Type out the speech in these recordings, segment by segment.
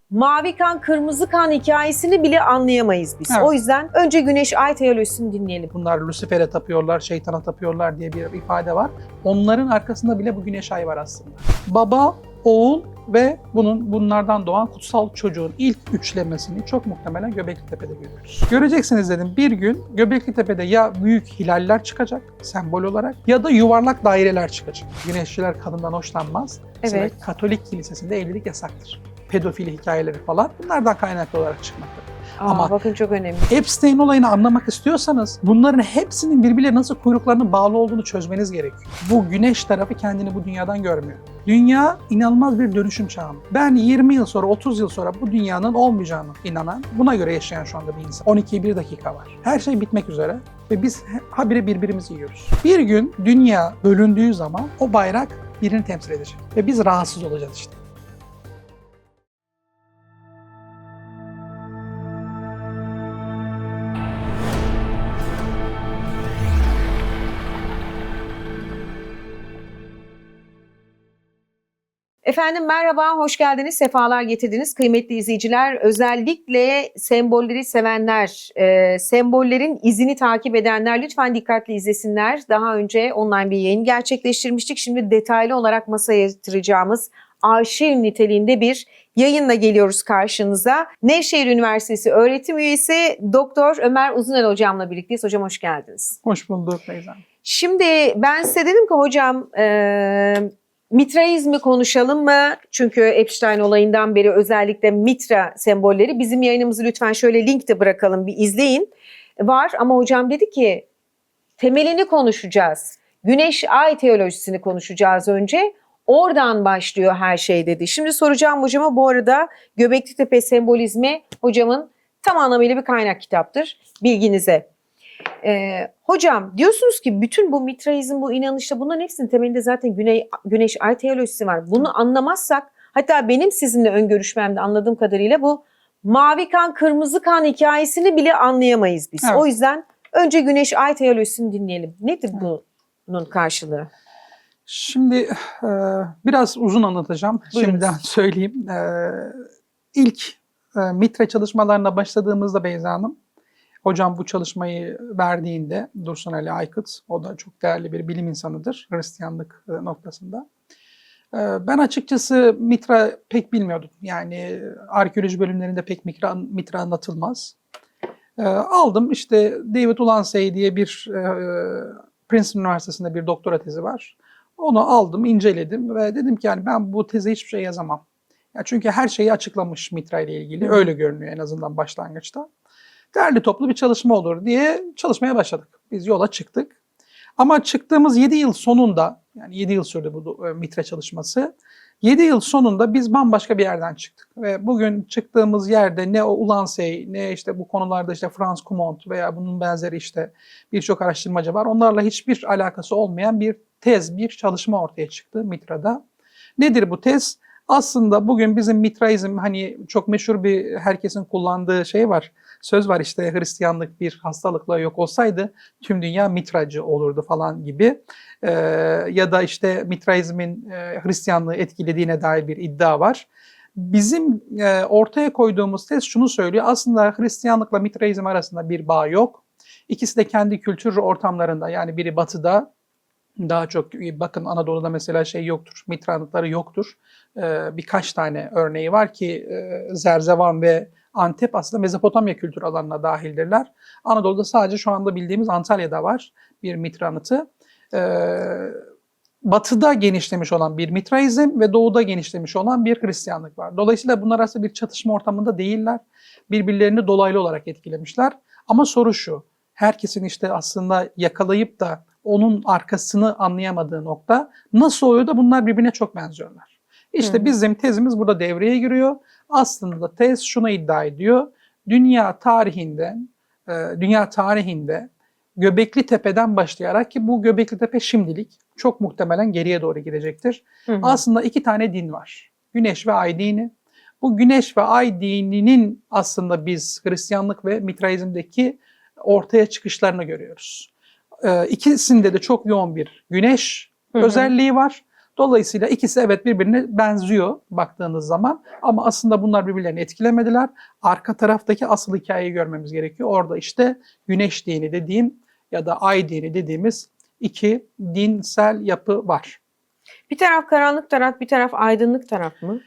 mavi kan, kırmızı kan hikayesini bile anlayamayız biz. Evet. O yüzden önce Güneş Ay teolojisini dinleyelim. Bunlar Lucifer'e tapıyorlar, şeytana tapıyorlar diye bir ifade var. Onların arkasında bile bu güneş ay var aslında. Baba, oğul ve bunlardan doğan kutsal çocuğun ilk üçlemesini çok muhtemelen Göbeklitepe'de görüyoruz. Göreceksiniz dedim, bir gün Göbeklitepe'de ya büyük hilaller çıkacak sembol olarak ya da yuvarlak daireler çıkacak. Güneşçiler kadından hoşlanmaz. Mesela Evet. Katolik kilisesinde evlilik yasaktır. Pedofili hikayeleri falan bunlardan kaynaklı olarak çıkmaktadır. Aa, Ama bakın çok önemli. Epstein olayını anlamak istiyorsanız bunların hepsinin birbirine nasıl kuyruklarının bağlı olduğunu çözmeniz gerekiyor. Bu güneş tarafı kendini bu dünyadan görmüyor. Dünya inanılmaz bir dönüşüm çağında. Ben 20 yıl sonra, 30 yıl sonra bu dünyanın olmayacağını inanan, buna göre yaşayan şu anda bir insan. 12'ye 1 dakika var. Her şey bitmek üzere ve biz habire birbirimizi yiyoruz. Bir gün dünya bölündüğü zaman o bayrak birini temsil edecek ve biz rahatsız olacağız işte. Efendim merhaba, hoş geldiniz, sefalar getirdiniz. Kıymetli izleyiciler, özellikle sembolleri sevenler, sembollerin izini takip edenler lütfen dikkatli izlesinler. Daha önce online bir yayın gerçekleştirmiştik. Şimdi detaylı olarak masaya yatıracağımız arşiv niteliğinde bir yayınla geliyoruz karşınıza. Nevşehir Üniversitesi öğretim üyesi Doktor Ömer Uzunel hocamla birlikteyiz. Hocam hoş geldiniz. Hoş bulduk Beyza. Şimdi ben size dedim ki hocam Mitraizmi konuşalım mı? Çünkü Epstein olayından beri özellikle Mitra sembolleri, bizim yayınımızı lütfen şöyle linkte bırakalım, bir izleyin. Var ama hocam dedi ki temelini konuşacağız. Güneş ay teolojisini konuşacağız önce. Oradan başlıyor her şey dedi. Şimdi soracağım hocama, bu arada Göbeklitepe sembolizmi hocamın tam anlamıyla bir kaynak kitaptır bilginize. Hocam diyorsunuz ki bütün bu Mitraizm, bu inanışta, bunların hepsinin temelinde zaten Güneş Ay teolojisi var. Bunu anlamazsak, hatta benim sizinle ön görüşmemde anladığım kadarıyla bu mavi kan, kırmızı kan hikayesini bile anlayamayız biz. Evet. O yüzden önce Güneş Ay teolojisini dinleyelim. Nedir bunun karşılığı? Şimdi biraz uzun anlatacağım. Buyurun. Şimdiden söyleyeyim. İlk Mitra çalışmalarına başladığımızda Beyza Hanım, hocam bu çalışmayı verdiğinde Dursun Ali Aykut, o da çok değerli bir bilim insanıdır Hristiyanlık noktasında. Ben açıkçası Mitra pek bilmiyordum. Yani arkeoloji bölümlerinde pek Mitra anlatılmaz. Aldım işte David Ulansey diye bir Princeton Üniversitesi'nde bir doktora tezi var. Onu aldım, inceledim ve dedim ki yani ben bu teze hiçbir şey yazamam. Ya çünkü her şeyi açıklamış Mitra ile ilgili. Öyle görünüyor en azından başlangıçta. Derli toplu bir çalışma olur diye çalışmaya başladık. Biz yola çıktık. Ama çıktığımız 7 yıl sonunda, yani 7 yıl sürdü bu Mitra çalışması. 7 yıl sonunda biz bambaşka bir yerden çıktık. Ve bugün çıktığımız yerde ne o Ulansey, ne işte bu konularda işte Frans Cumont veya bunun benzeri işte birçok araştırmacı var. Onlarla hiçbir alakası olmayan bir tez, bir çalışma ortaya çıktı Mitra'da. Nedir bu tez? Aslında bugün bizim Mitraizm, hani çok meşhur bir, herkesin kullandığı şey var. Söz var işte, Hristiyanlık bir hastalıkla yok olsaydı tüm dünya Mitracı olurdu falan gibi. Ya da işte Mitraizmin Hristiyanlığı etkilediğine dair bir iddia var. Bizim ortaya koyduğumuz tez şunu söylüyor. Aslında Hristiyanlıkla Mitraizm arasında bir bağ yok. İkisi de kendi kültür ortamlarında, yani biri batıda, daha çok bakın Anadolu'da mesela şey yoktur, Mitra anıtları yoktur. Birkaç tane örneği var ki Zerzevan ve Antep aslında Mezopotamya kültür alanına dahildirler. Anadolu'da sadece şu anda bildiğimiz Antalya'da var bir Mitra anıtı. Batı'da genişlemiş olan bir Mitraizm ve Doğu'da genişlemiş olan bir Hristiyanlık var. Dolayısıyla bunlar aslında bir çatışma ortamında değiller. Birbirlerini dolaylı olarak etkilemişler. Ama soru şu, herkesin işte aslında yakalayıp da onun arkasını anlayamadığı nokta, nasıl oluyor da bunlar birbirine çok benziyorlar. İşte bizim tezimiz burada devreye giriyor. Aslında tez şuna iddia ediyor. Dünya tarihinde Göbeklitepe'den başlayarak, ki bu Göbeklitepe şimdilik çok muhtemelen geriye doğru gidecektir. Aslında iki tane din var. Güneş ve Ay dini. Bu Güneş ve Ay dininin aslında biz Hristiyanlık ve Mitraizm'deki ortaya çıkışlarını görüyoruz. İkisinde de çok yoğun bir güneş özelliği var. Dolayısıyla ikisi evet birbirine benziyor baktığınız zaman ama aslında bunlar birbirlerini etkilemediler. Arka taraftaki asıl hikayeyi görmemiz gerekiyor. Orada işte güneş dini dediğim ya da ay dini dediğimiz iki dinsel yapı var. Bir taraf karanlık taraf, bir taraf aydınlık taraf mı?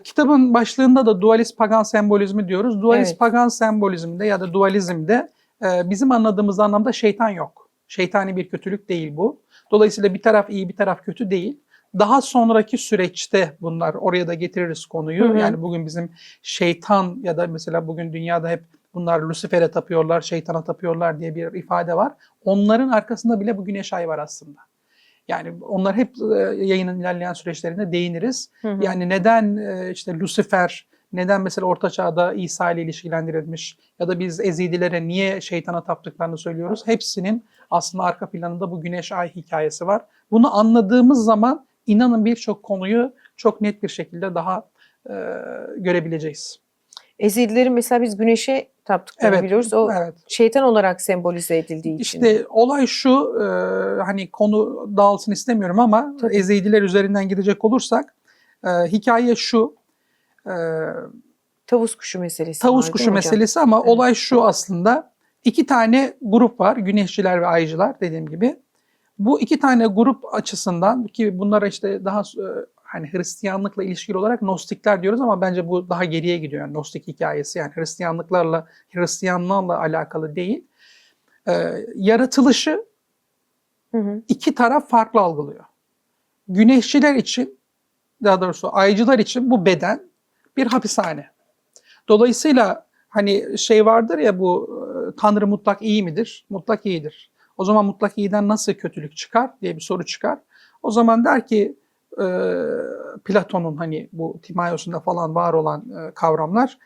Kitabın başlığında da dualist pagan sembolizmi diyoruz. Dualist Evet. pagan sembolizmde ya da dualizmde bizim anladığımız anlamda şeytan yok. Şeytani bir kötülük değil bu. Dolayısıyla bir taraf iyi, bir taraf kötü değil. Daha sonraki süreçte bunlar, oraya da getiririz konuyu. Hı hı. Yani bugün bizim şeytan ya da mesela bugün dünyada hep bunlar Lucifer'e tapıyorlar, şeytana tapıyorlar diye bir ifade var. Onların arkasında bile bu güneş ay var aslında. Yani onlar hep yayının ilerleyen süreçlerinde değiniriz. Hı hı. Yani neden işte Lucifer, neden mesela Orta Çağ'da İsa ile ilişkilendirilmiş ya da biz Ezidilere niye şeytana taptıklarını söylüyoruz. Hepsinin aslında arka planında bu güneş ay hikayesi var. Bunu anladığımız zaman inanın birçok konuyu çok net bir şekilde daha görebileceğiz. Ezidilerin mesela biz güneşe taptıklarını Evet, biliyoruz. O evet. şeytan olarak sembolize edildiği için. İşte olay şu, hani konu dağılsın istemiyorum ama Tabii. Ezidiler üzerinden gidecek olursak, hikaye şu, e, Tavus kuşu meselesi tavus var, kuşu değil mi hocam? meselesi ama Evet. olay şu aslında, iki tane grup var, güneşçiler ve aycılar dediğim gibi. Bu iki tane grup açısından ki bunlara işte daha hani Hristiyanlıkla ilişkili olarak Gnostikler diyoruz ama bence bu daha geriye gidiyor. Yani Gnostik hikayesi yani Hristiyanlıkla alakalı değil. Yaratılışı Hı hı. iki taraf farklı algılıyor. Güneşçiler için, daha doğrusu aycılar için bu beden bir hapishane. Dolayısıyla hani şey vardır ya bu Tanrı mutlak iyi midir? Mutlak iyidir. O zaman mutlak iyiden nasıl kötülük çıkar diye bir soru çıkar. O zaman der ki Platon'un hani bu Timaios'unda falan var olan kavramlar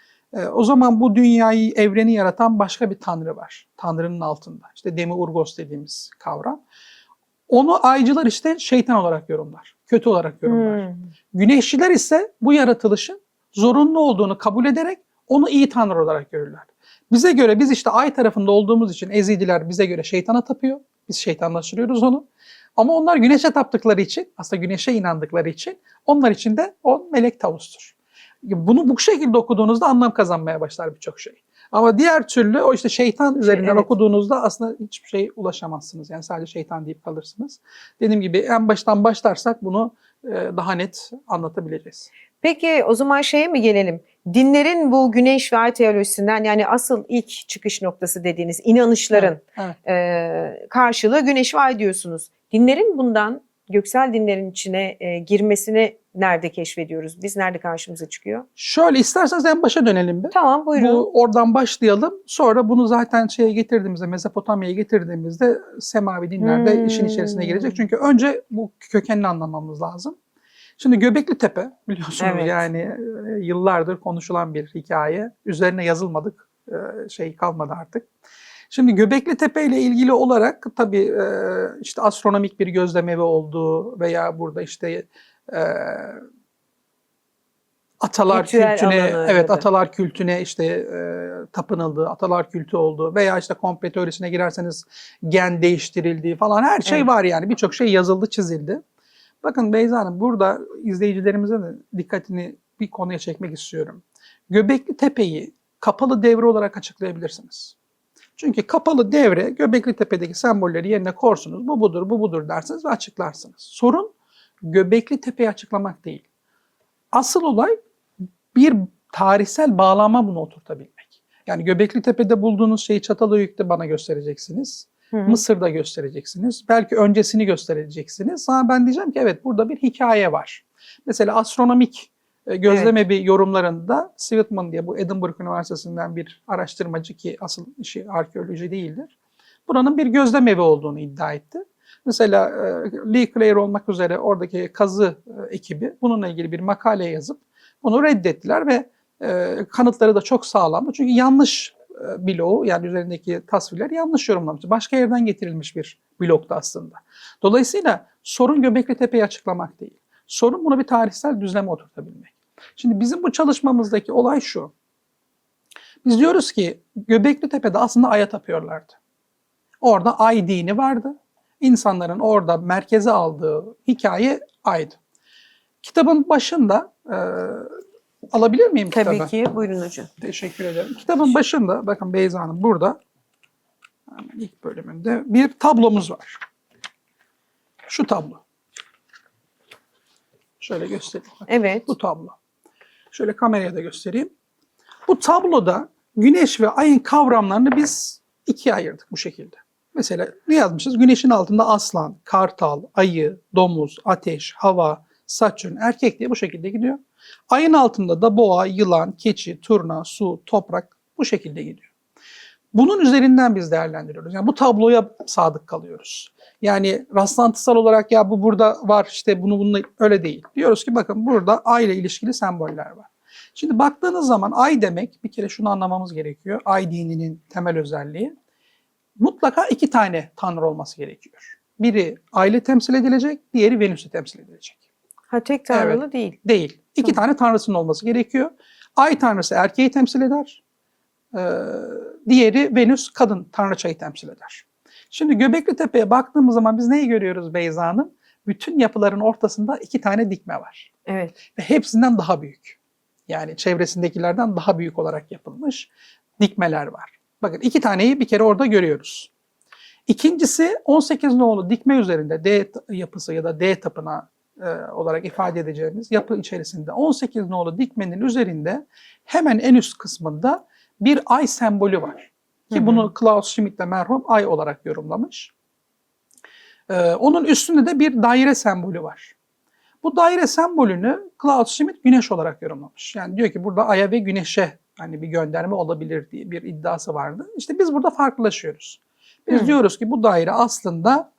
o zaman bu dünyayı, evreni yaratan başka bir tanrı var. Tanrının altında. İşte Demiurgos dediğimiz kavram. Onu aycılar işte şeytan olarak yorumlar. Kötü olarak yorumlar. Güneşçiler ise bu yaratılışın zorunlu olduğunu kabul ederek onu iyi tanrı olarak görürler. Bize göre biz işte ay tarafında olduğumuz için Ezidiler bize göre şeytana tapıyor. Biz şeytanlaştırıyoruz onu. Ama onlar güneşe taptıkları için, aslında güneşe inandıkları için onlar için de o melek tavustur. Bunu bu şekilde okuduğunuzda anlam kazanmaya başlar birçok şey. Ama diğer türlü o işte şeytan üzerinden evet. okuduğunuzda aslında hiçbir şey ulaşamazsınız. Yani sadece şeytan deyip kalırsınız. Dediğim gibi en baştan başlarsak bunu daha net anlatabileceğiz. Peki o zaman şeye mi gelelim? Dinlerin bu güneş ve ay teolojisinden yani asıl ilk çıkış noktası dediğiniz inanışların karşılığı güneş ve ay diyorsunuz. Dinlerin bundan göksel dinlerin içine girmesini nerede keşfediyoruz? Biz nerede karşımıza çıkıyor? Şöyle isterseniz en başa dönelim bir. Tamam buyurun. Oradan başlayalım. Sonra bunu zaten şeye getirdiğimizde, Mezopotamya'ya getirdiğimizde semavi dinler de işin içerisine girecek. Çünkü önce bu kökenini anlamamız lazım. Şimdi Göbekli Tepe biliyorsunuz Evet. yani yıllardır konuşulan bir hikaye. Üzerine yazılmadık şey kalmadı artık. Şimdi Göbekli Tepe ile ilgili olarak tabii işte astronomik bir gözlemevi olduğu veya burada işte atalar Ritüel kültüne, alanı evet ya da. atalar kültüne işte tapınıldığı, atalar kültü olduğu veya işte komple teorisine girerseniz gen değiştirildiği falan her şey Evet. var yani birçok şey yazıldı, çizildi. Bakın Beyza Hanım burada izleyicilerimize de dikkatini bir konuya çekmek istiyorum. Göbekli Tepe'yi kapalı devre olarak açıklayabilirsiniz. Çünkü kapalı devre Göbekli Tepe'deki sembolleri yerine korsunuz. Bu budur, bu budur dersiniz ve açıklarsınız. Sorun Göbekli Tepe'yi açıklamak değil. Asıl olay bir tarihsel bağlama bunu oturtabilmek. Yani Göbekli Tepe'de bulduğunuz şeyi Çatalhöyük'te bana göstereceksiniz. Hı hı. Mısır'da göstereceksiniz. Belki öncesini göstereceksiniz. Sonra ben diyeceğim ki evet burada bir hikaye var. Mesela astronomik gözleme bir yorumlarında Sweetman diye bu Edinburgh Üniversitesi'nden bir araştırmacı ki asıl işi arkeoloji değildir. Buranın bir gözlemevi olduğunu iddia etti. Mesela Lee Clare olmak üzere oradaki kazı ekibi bununla ilgili bir makale yazıp bunu reddettiler ve kanıtları da çok sağlamdı. Çünkü yanlış bloğu yani üzerindeki tasvirler yanlış yorumlanmış. Başka yerden getirilmiş bir bloktu aslında. Dolayısıyla sorun Göbekli Tepe'yi açıklamak değil. Sorun bunu bir tarihsel düzleme oturtabilmek. Şimdi bizim bu çalışmamızdaki olay şu. Biz diyoruz ki Göbekli Tepe'de aslında Ay'a tapıyorlardı. Orada Ay dini vardı. İnsanların orada merkeze aldığı hikaye aydı. Kitabın başında alabilir miyim kitabı? Tabii ki. Buyurun hocam. Teşekkür ederim. Kitabın başında bakın Beyza Hanım burada hemen ilk bölümünde bir tablomuz var. Şu tablo. Şöyle göstereyim. Bakın, Evet. bu tablo. Şöyle kameraya da göstereyim. Bu tabloda güneş ve ayın kavramlarını biz ikiye ayırdık bu şekilde. Mesela ne yazmışız? Güneşin altında aslan, kartal, ayı, domuz, ateş, hava, saçın, erkek diye bu şekilde gidiyor. Ayın altında da boğa, yılan, keçi, turna, su, toprak bu şekilde gidiyor. Bunun üzerinden biz değerlendiriyoruz. Yani bu tabloya sadık kalıyoruz. Yani rastlantısal olarak ya bu burada var işte bununla öyle değil. Diyoruz ki bakın burada ay ile ilişkili semboller var. Şimdi baktığınız zaman ay demek bir kere şunu anlamamız gerekiyor. Ay dininin temel özelliği. Mutlaka iki tane tanrı olması gerekiyor. Biri Ay'le temsil edilecek, diğeri Venüs'ü temsil edilecek. Ha, tek tanrılı değil. Değil. İki Tamam. tane tanrısının olması gerekiyor. Ay tanrısı erkeği temsil eder. Diğeri Venüs kadın tanrıçayı temsil eder. Şimdi Göbekli Tepe'ye baktığımız zaman biz neyi görüyoruz Beyza Hanım? Bütün yapıların ortasında iki tane dikme var. Evet. Ve hepsinden daha büyük. Yani çevresindekilerden daha büyük olarak yapılmış dikmeler var. Bakın iki taneyi bir kere orada görüyoruz. İkincisi 18 nolu dikme üzerinde D yapısı ya da D tapınağı olarak ifade edeceğimiz yapı içerisinde 18 nolu dikmenin üzerinde hemen en üst kısmında bir ay sembolü var. Ki bunu Klaus Schmidt de merhum ay olarak yorumlamış. Onun üstünde de bir daire sembolü var. Bu daire sembolünü Klaus Schmidt güneş olarak yorumlamış. Yani diyor ki burada aya ve güneşe hani bir gönderme olabilir diye bir iddiası vardı. İşte biz burada farklılaşıyoruz. Biz diyoruz ki bu daire aslında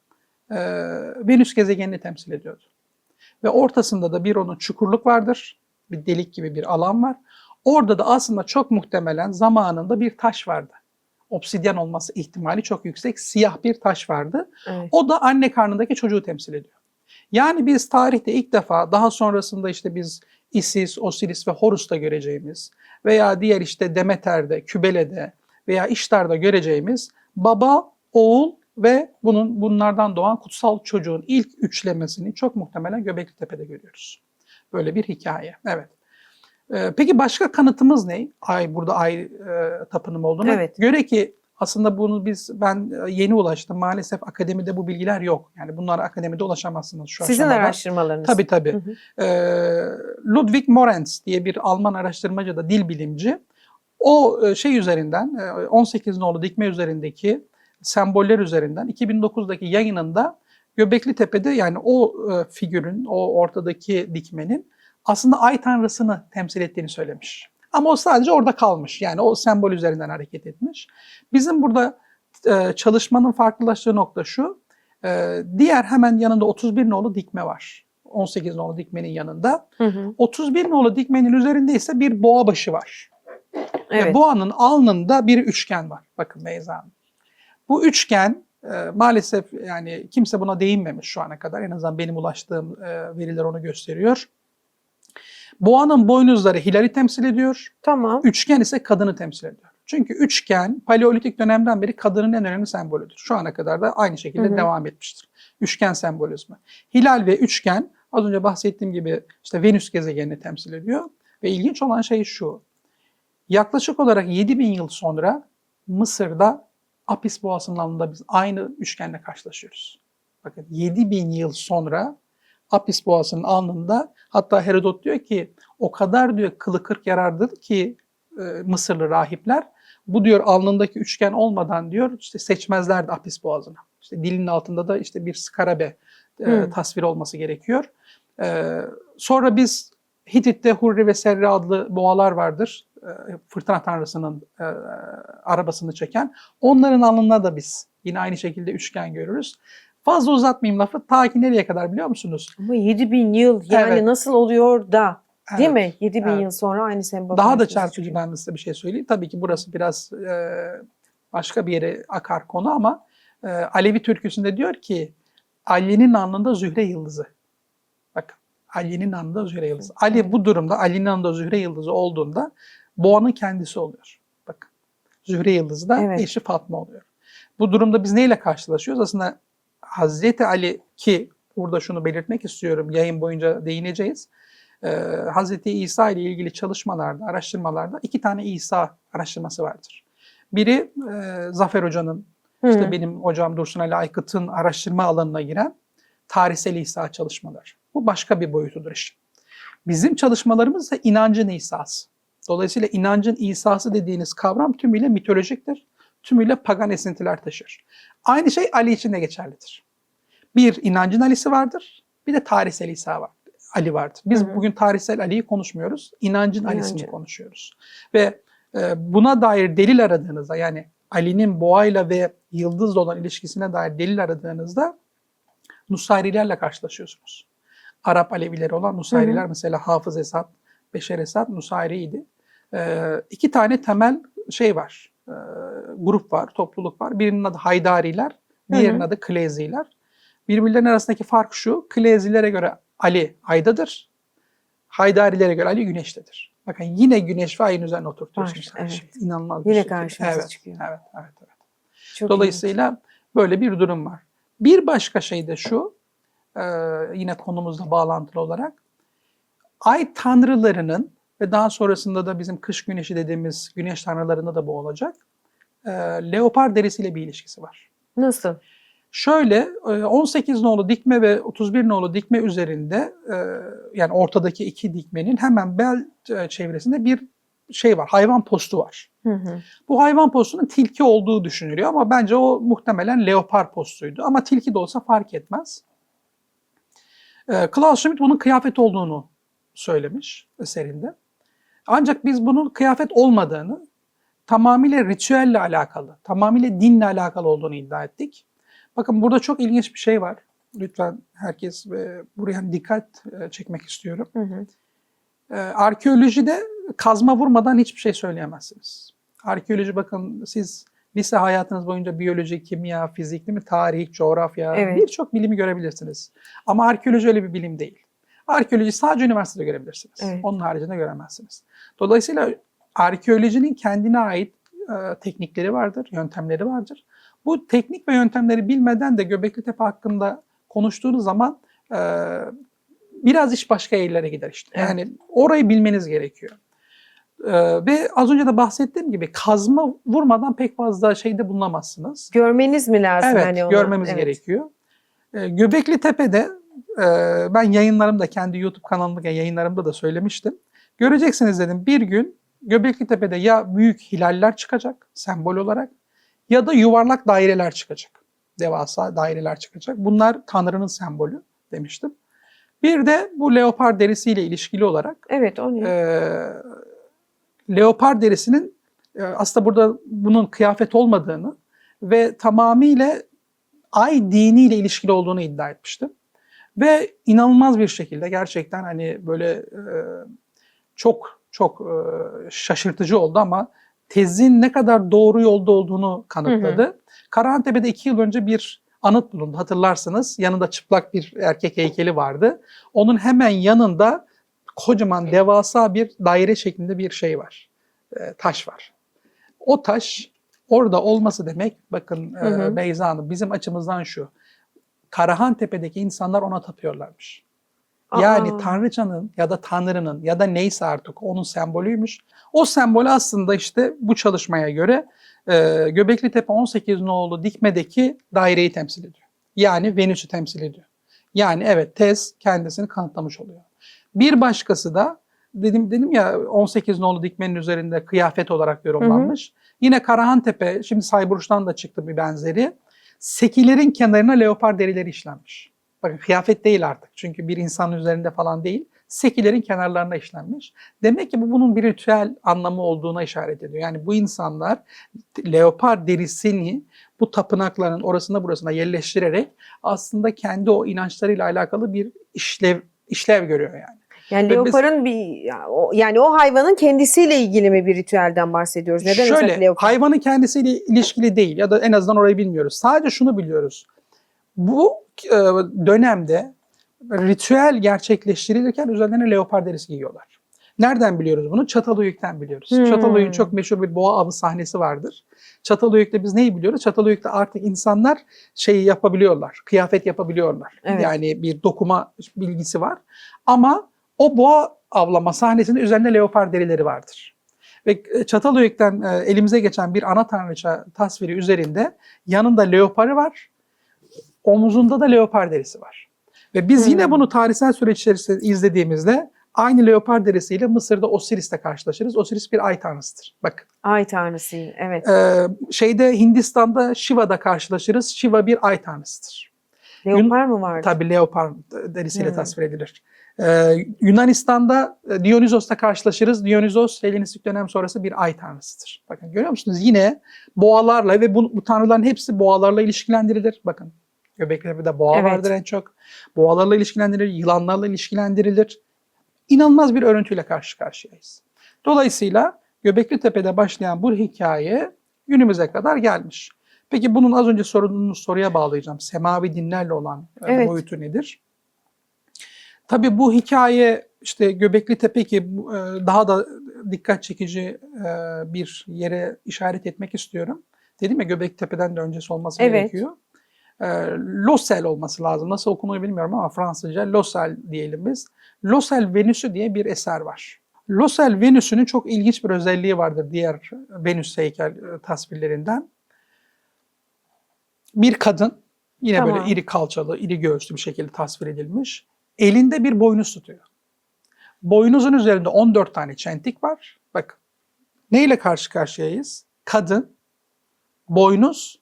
Venüs gezegenini temsil ediyordu. Ve ortasında da bir onun çukurluk vardır. Bir delik gibi bir alan var. Orada da aslında çok muhtemelen zamanında bir taş vardı. Obsidyen olması ihtimali çok yüksek. Siyah bir taş vardı. Evet. O da anne karnındaki çocuğu temsil ediyor. Yani biz tarihte ilk defa daha sonrasında işte biz Isis, Osiris ve Horus'ta göreceğimiz veya diğer işte Demeter'de, Kübele'de veya İştar'da göreceğimiz baba, oğul ve bunlardan doğan kutsal çocuğun ilk üçlemesini çok muhtemelen Göbekli Tepe'de görüyoruz. Böyle bir hikaye. Evet. Peki başka kanıtımız ne? Burada ay tapınımı olduğuna Evet. göre ki aslında ben yeni ulaştım. Maalesef akademide bu bilgiler yok. Yani bunlara akademide ulaşamazsınız şu Sizin aşamada. araştırmalarınız. Tabii. Hı hı. Ludwig Morenz diye bir Alman araştırmacı da dil bilimci. O şey üzerinden 18 nolu dikme üzerindeki semboller üzerinden 2009'daki yayınında Göbekli Tepe'de yani o figürün, o ortadaki dikmenin aslında ay tanrısını temsil ettiğini söylemiş. Ama o sadece orada kalmış. Yani o sembol üzerinden hareket etmiş. Bizim burada çalışmanın farklılaştığı nokta şu. Diğer hemen yanında 31 nolu dikme var. 18 nolu dikmenin yanında. 31 nolu dikmenin üzerinde ise bir boğa başı var. Evet. Ve boğanın alnında bir üçgen var. Bakın Beyza Hanım. Bu üçgen maalesef yani kimse buna değinmemiş şu ana kadar. En azından benim ulaştığım veriler onu gösteriyor. Boğanın boynuzları hilali temsil ediyor. Tamam. Üçgen ise kadını temsil ediyor. Çünkü üçgen Paleolitik dönemden beri kadının en önemli sembolüdür. Şu ana kadar da aynı şekilde devam etmiştir. Üçgen sembolizmi. Hilal ve üçgen az önce bahsettiğim gibi işte Venüs gezegenini temsil ediyor. Ve ilginç olan şey şu. Yaklaşık olarak 7000 yıl sonra Mısır'da Apis Boğası'nın alnında biz aynı üçgenle karşılaşıyoruz. Bakın 7000 yıl sonra Apis Boğası'nın alnında hatta Herodot diyor ki o kadar diyor kılı kırk yarardır ki Mısırlı rahipler bu diyor alnındaki üçgen olmadan diyor işte seçmezlerdi Apis Boğazı'nı. İşte dilinin altında da işte bir skarabe tasvir olması gerekiyor. Sonra biz Hitit'te Hurri ve Serri adlı boğalar vardır. Fırtına tanrısının arabasını çeken. Onların alnına da biz yine aynı şekilde üçgen görürüz. Fazla uzatmayayım lafı. Ta ki nereye kadar biliyor musunuz? Ama 7000 yıl yani Evet. nasıl oluyor da değil mi? 7000 Evet. yıl sonra aynı sembol. Daha da karşımıza çarpıcı çıkıyor. ben de size bir şey söyleyeyim. Tabii ki burası biraz başka bir yere akar konu ama Alevi türküsünde diyor ki Ali'nin alnında Zühre yıldızı. Bakın Ali'nin alnında Zühre yıldızı. Ali bu durumda Ali'nin alnında Zühre yıldızı olduğunda boğanın kendisi oluyor. Bakın Zühre yıldızı da eşi Fatma oluyor. Bu durumda biz neyle karşılaşıyoruz? Aslında Hazreti Ali ki burada şunu belirtmek istiyorum. Yayın boyunca değineceğiz. Hazreti İsa ile ilgili çalışmalarda, araştırmalarda 2 tane İsa araştırması vardır. Biri Zafer Hoca'nın, işte benim hocam Dursun Ali Aykıt'ın araştırma alanına giren tarihsel İsa çalışmaları. Bu başka bir boyutudur işin. Bizim çalışmalarımız da inancın İsa'sı. Dolayısıyla inancın İsa'sı dediğiniz kavram tümüyle mitolojiktir. Tümüyle pagan esintiler taşır. Aynı şey Ali için de geçerlidir. Bir inancın Ali'si vardır, bir de tarihsel İsa var. Ali vardır. Biz bugün tarihsel Ali'yi konuşmuyoruz, inancın Ali'sini konuşuyoruz. Ve buna dair delil aradığınızda, yani Ali'nin boğayla ve yıldızla olan ilişkisine dair delil aradığınızda Nusayrilerle karşılaşıyorsunuz. Arap Alevileri olan Nusayriler, mesela Hafız Esad, Beşer Esad Nusayri'ydi. 2 tane temel şey var, grup var, topluluk var. Birinin adı Haydariler, diğerinin adı Kleziler. Birbirlerinin arasındaki fark şu: Klezilere göre Ali aydadır, Haydarilere göre Ali güneştedir. Bakın yine güneş ve ayın üzerine oturtuyorsunuz her şeyi. İnanılmaz bir yine şey. karşımıza çıkıyor. Evet. Çok Dolayısıyla böyle bir durum var. Bir başka şey de şu, yine konumuzla bağlantılı olarak, ay tanrılarının ve daha sonrasında da bizim kış güneşi dediğimiz güneş tanrılarında da bu olacak, leopar derisiyle bir ilişkisi var. Nasıl? Şöyle, 18 nolu dikme ve 31 nolu dikme üzerinde, yani ortadaki 2 dikmenin hemen bel çevresinde bir şey var, hayvan postu var. Bu hayvan postunun tilki olduğu düşünülüyor ama bence o muhtemelen leopar postuydu. Ama tilki de olsa fark etmez. Klaus Schmidt bunun kıyafet olduğunu söylemiş eserinde. Ancak biz bunun kıyafet olmadığını, tamamıyla ritüelle alakalı, tamamıyla dinle alakalı olduğunu iddia ettik. Bakın burada çok ilginç bir şey var. Lütfen herkes buraya dikkat çekmek istiyorum. Arkeolojide kazma vurmadan hiçbir şey söyleyemezsiniz. Arkeoloji, bakın siz lise hayatınız boyunca biyoloji, kimya, fizik, değil mi? Tarih, coğrafya, birçok bilimi görebilirsiniz. Ama arkeoloji öyle bir bilim değil. Arkeoloji sadece üniversitede görebilirsiniz. Onun haricinde göremezsiniz. Dolayısıyla arkeolojinin kendine ait teknikleri vardır, yöntemleri vardır. Bu teknik ve yöntemleri bilmeden de Göbeklitepe hakkında konuştuğunuz zaman biraz iş başka yerlere gider işte. Yani orayı bilmeniz gerekiyor. Ve az önce de bahsettiğim gibi kazma vurmadan pek fazla şeyde bulunamazsınız. Görmeniz mi lazım? Evet, hani onu? görmemiz gerekiyor. Göbeklitepe'de ben yayınlarımda, kendi YouTube kanalımda yayınlarımda da söylemiştim. Göreceksiniz dedim, bir gün Göbeklitepe'de ya büyük hilaller çıkacak sembol olarak, ya da yuvarlak daireler çıkacak. Devasa daireler çıkacak. Bunlar Tanrı'nın sembolü demiştim. Bir de bu leopar derisiyle ilişkili olarak leopar derisinin aslında burada bunun kıyafet olmadığını ve tamamıyla ay diniyle ilişkili olduğunu iddia etmiştim. Ve inanılmaz bir şekilde, gerçekten hani böyle çok şaşırtıcı oldu ama tezin ne kadar doğru yolda olduğunu kanıtladı. Karahantepe'de 2 yıl önce bir anıt bulundu, hatırlarsınız. Yanında çıplak bir erkek heykeli vardı. Onun hemen yanında kocaman, devasa bir daire şeklinde bir şey var. Taş var. O taş orada olması demek, bakın Beyza Hanım, bizim açımızdan şu: Karahantepe'deki insanlar ona tapıyorlarmış. Yani Tanrıçanın ya da Tanrı'nın ya da neyse artık onun sembolüymüş. O sembol aslında işte bu çalışmaya göre Göbeklitepe 18 nolu dikmedeki daireyi temsil ediyor. Yani Venüs'ü temsil ediyor. Yani evet, tez kendisini kanıtlamış oluyor. Bir başkası da dedim ya, 18 nolu dikmenin üzerinde kıyafet olarak yorumlanmış. Yine Karahantepe, şimdi Sayburç'tan da çıktı bir benzeri. Sekilerin kenarına leopar derileri işlenmiş. Bakın, kıyafet değil artık. Çünkü bir insanın üzerinde falan değil. Sekilerin kenarlarına işlenmiş. Demek ki bu bunun bir ritüel anlamı olduğuna işaret ediyor. Yani bu insanlar leopar derisini bu tapınakların orasına burasına yerleştirerek aslında kendi o inançlarıyla alakalı bir işlev görüyor yani. Yani leoparın yani o hayvanın kendisiyle ilgili mi bir ritüelden bahsediyoruz? Neden şöyle, hayvanın kendisiyle ilişkili değil ya da en azından orayı bilmiyoruz. Sadece şunu biliyoruz. Bu dönemde ritüel gerçekleştirilirken üzerlerine leopar derisi giyiyorlar. Nereden biliyoruz bunu? Çatalhöyük'ten biliyoruz. Hmm. Çatalhöyük'ün çok meşhur bir boğa avı sahnesi vardır. Çatalhöyük'te biz neyi biliyoruz? Çatalhöyük'te artık insanlar şeyi yapabiliyorlar, kıyafet yapabiliyorlar. Evet. Yani bir dokuma bilgisi var. Ama o boğa avlama sahnesinin üzerinde leopar derileri vardır. Ve Çatalhöyük'ten elimize geçen bir ana tanrıça tasviri üzerinde yanında leoparı var, omuzunda da leopar derisi var. Ve biz yine bunu tarihsel süreç içerisinde izlediğimizde aynı leopar derisiyle Mısır'da Osiris'te karşılaşırız. Osiris bir ay tanrısıdır. Bakın. Ay tanrısıyım, evet. Hindistan'da Shiva'da karşılaşırız. Shiva bir ay tanrısıdır. Leopar mı vardı? Tabii leopar derisiyle tasvir edilir. Yunanistan'da Dionysos'ta karşılaşırız. Dionysos Helenistik dönem sonrası bir ay tanrısıdır. Bakın görüyor musunuz? Yine boğalarla ve bu tanrıların hepsi boğalarla ilişkilendirilir. Bakın Göbeklitepe'de boğa vardır en çok. Boğalarla ilişkilendirilir, yılanlarla ilişkilendirilir. İnanılmaz bir örüntüyle karşı karşıyayız. Dolayısıyla Göbeklitepe'de başlayan bu hikaye günümüze kadar gelmiş. Peki bunun az önce sorduğunuz soruya bağlayacağım. Semavi dinlerle olan boyutu nedir? Tabii bu hikaye işte Göbeklitepe ki daha da dikkat çekici bir yere işaret etmek istiyorum. Dedim ya Göbeklitepe'den de öncesi olması gerekiyor. Losel olması lazım. Nasıl okunuyor bilmiyorum ama Fransızca Losel diyelim biz. Losel Venüsü diye bir eser var. Losel Venüsü'nün çok ilginç bir özelliği vardır diğer Venüs heykel tasvirlerinden. Bir kadın yine böyle iri kalçalı, iri göğüslü bir şekilde tasvir edilmiş. Elinde bir boynuz tutuyor. Boynuzun üzerinde 14 tane çentik var. Bakın neyle karşı karşıyayız? Kadın, boynuz,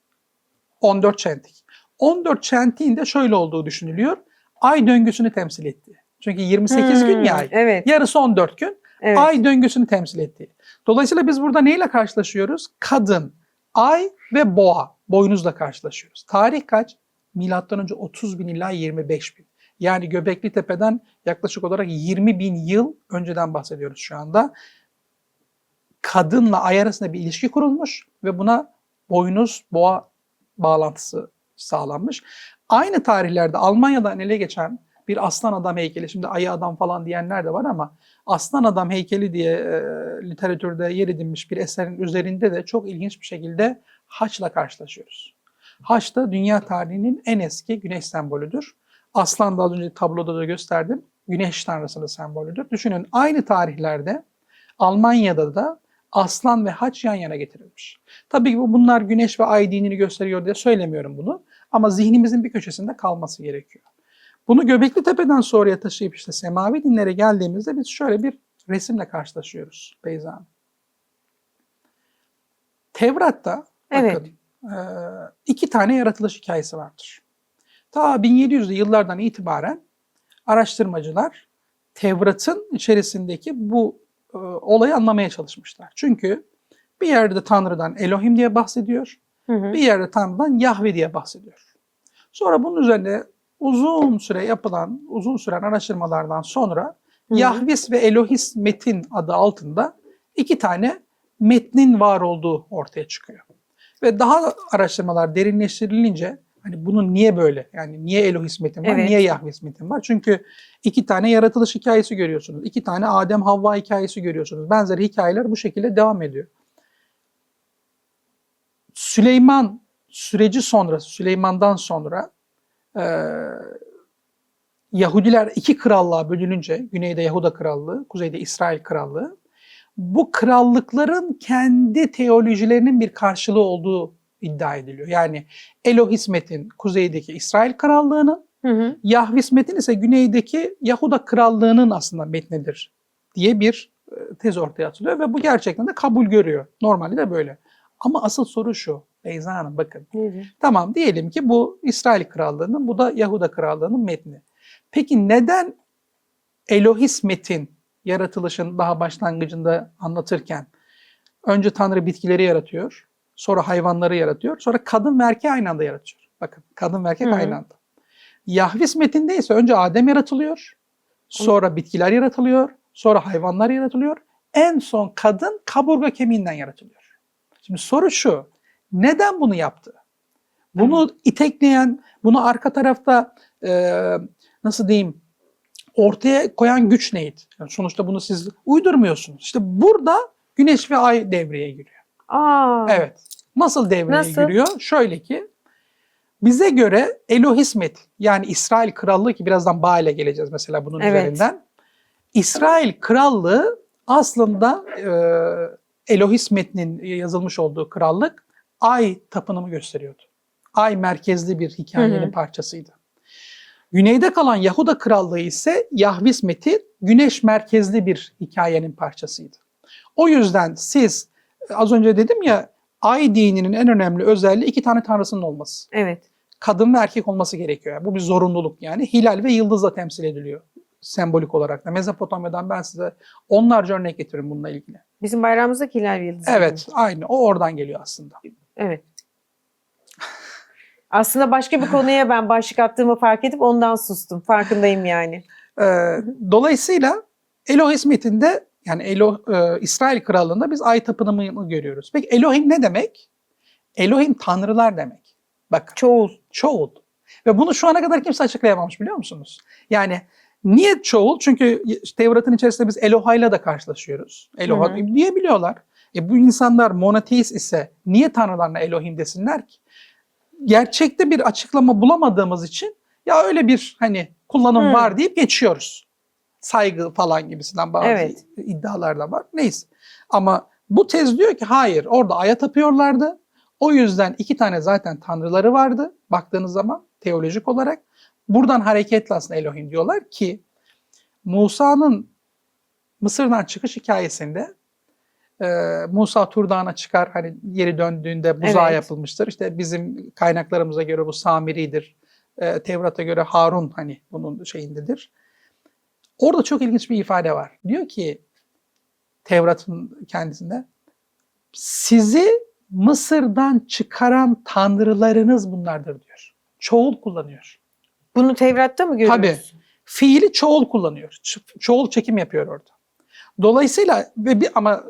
14 çentik. 14 çentiğin de şöyle olduğu düşünülüyor. Ay döngüsünü temsil ettiği. Çünkü 28 gün ya ay. Yarısı 14 gün. Ay döngüsünü temsil ettiği. Dolayısıyla biz burada neyle karşılaşıyoruz? Kadın, ay ve boğa. Boynuzla karşılaşıyoruz. Tarih kaç? Milattan önce 30 bin ila 25 bin. Yani Göbeklitepe'den yaklaşık olarak 20 bin yıl önceden bahsediyoruz şu anda. Kadınla ay arasında bir ilişki kurulmuş ve buna boynuz, boğa bağlantısı sağlanmış. Aynı tarihlerde Almanya'dan ele geçen bir aslan adam heykeli, şimdi ayı adam falan diyenler de var ama aslan adam heykeli diye literatürde yer edinmiş bir eserin üzerinde de çok ilginç bir şekilde haçla karşılaşıyoruz. Haç da dünya tarihinin en eski güneş sembolüdür. Aslan da az önce tabloda da gösterdim. Güneş tanrısının sembolüdür. Düşünün aynı tarihlerde Almanya'da da aslan ve haç yan yana getirilmiş. Tabii ki bunlar güneş ve ay dinini gösteriyor diye söylemiyorum bunu. Ama zihnimizin bir köşesinde kalması gerekiyor. Bunu Göbeklitepe'den sonraya taşıyıp işte semavi dinlere geldiğimizde biz şöyle bir resimle karşılaşıyoruz Beyza Hanım. Tevrat'ta bakın, 2 tane yaratılış hikayesi vardır. Ta 1700'lü yıllardan itibaren araştırmacılar Tevrat'ın içerisindeki bu olayı anlamaya çalışmışlar. Çünkü bir yerde Tanrı'dan Elohim diye bahsediyor, bir yerde Tanrı'dan Yahve diye bahsediyor. Sonra bunun üzerine uzun süren araştırmalardan sonra Yahvis ve Elohis metin adı altında 2 tane metnin var olduğu ortaya çıkıyor. Ve daha araştırmalar derinleştirilince hani bunun niye böyle? Yani niye Elohis metin var, niye Yahvis metin var? Çünkü 2 tane yaratılış hikayesi görüyorsunuz. 2 tane Adem Havva hikayesi görüyorsunuz. Benzeri hikayeler bu şekilde devam ediyor. Süleyman süreci sonrası, Süleyman'dan sonra Yahudiler 2 krallığa bölününce, güneyde Yahuda Krallığı, kuzeyde İsrail Krallığı, bu krallıkların kendi teolojilerinin bir karşılığı olduğu iddia ediliyor. Yani Elohis metin kuzeydeki İsrail Krallığı'nın, Yahvis metin ise güneydeki Yahuda Krallığı'nın aslında metnidir diye bir tez ortaya atılıyor ve bu gerçekten de kabul görüyor. Normalde de böyle. Ama asıl soru şu, Beyza Hanım bakın. Tamam diyelim ki bu İsrail Krallığı'nın, bu da Yahuda Krallığı'nın metni. Peki neden Elohis metin yaratılışın daha başlangıcında anlatırken önce Tanrı bitkileri yaratıyor, sonra hayvanları yaratıyor, sonra kadın ve erkeği aynı anda yaratıyor. Bakın kadın ve erkek aynı anda. Yahvis metinde ise önce Adem yaratılıyor, sonra bitkiler yaratılıyor, sonra hayvanlar yaratılıyor, en son kadın kaburga kemiğinden yaratılıyor. Şimdi soru şu, neden bunu yaptı? Bunu itekleyen, bunu arka tarafta nasıl diyeyim, ortaya koyan güç neydi? Yani sonuçta bunu siz uydurmuyorsunuz. İşte burada Güneş ve Ay devreye giriyor. Aa, Evet. Nasıl devreye Nasıl? giriyor? Şöyle ki bize göre Elohismet yani İsrail Krallığı ki birazdan Baal'e geleceğiz mesela bunun Evet. üzerinden. İsrail Krallığı aslında Elohismet'in yazılmış olduğu krallık Ay tapınımı gösteriyordu. Ay merkezli bir hikayenin parçasıydı. Güneyde kalan Yahuda Krallığı ise Yahvismet'i Güneş merkezli bir hikayenin parçasıydı. O yüzden siz az önce dedim ya Ay dininin en önemli özelliği 2 tane tanrısının olması. evet. Kadın ve erkek olması gerekiyor. Yani bu bir zorunluluk yani. Hilal ve yıldızla temsil ediliyor sembolik olarak da. Mezopotamya'dan ben size onlarca örnek getiririm bununla ilgili. Bizim bayrağımızdaki hilal ve yıldız. Evet, aynı. O oradan geliyor aslında. Evet. Aslında başka bir konuya ben başlık attığımı fark edip ondan sustum. Farkındayım yani. Dolayısıyla Elohismet'in de yani İsrail Krallığı'nda biz ay tapınımını görüyoruz. Peki Elohim ne demek? Elohim tanrılar demek. Bakın. Çoğul. Çoğul. Ve bunu şu ana kadar kimse açıklayamamış biliyor musunuz? Yani niye çoğul? Çünkü Tevrat'ın içerisinde biz Eloha'yla da karşılaşıyoruz. Eloha diyebiliyorlar. Bu insanlar monoteist ise niye tanrılarına Elohim desinler ki? Gerçekte bir açıklama bulamadığımız için ya öyle bir hani kullanım var deyip geçiyoruz. Saygı falan gibisinden bazı iddialar da var. Neyse. Ama bu tez diyor ki hayır orada aya tapıyorlardı. O yüzden 2 tane zaten tanrıları vardı baktığınız zaman teolojik olarak. Buradan hareketle aslında Elohim diyorlar ki Musa'nın Mısır'dan çıkış hikayesinde Musa Tur Dağı'na çıkar hani geri döndüğünde buzağı yapılmıştır. İşte bizim kaynaklarımıza göre bu Samiri'dir. Tevrat'a göre Harun hani bunun şeyindedir. Orada çok ilginç bir ifade var. Diyor ki Tevrat'ın kendisinde sizi Mısır'dan çıkaran tanrılarınız bunlardır diyor. Çoğul kullanıyor. Bunu Tevrat'ta mı görüyoruz? Tabii. Fiili çoğul kullanıyor. Çoğul çekim yapıyor orada. Dolayısıyla ama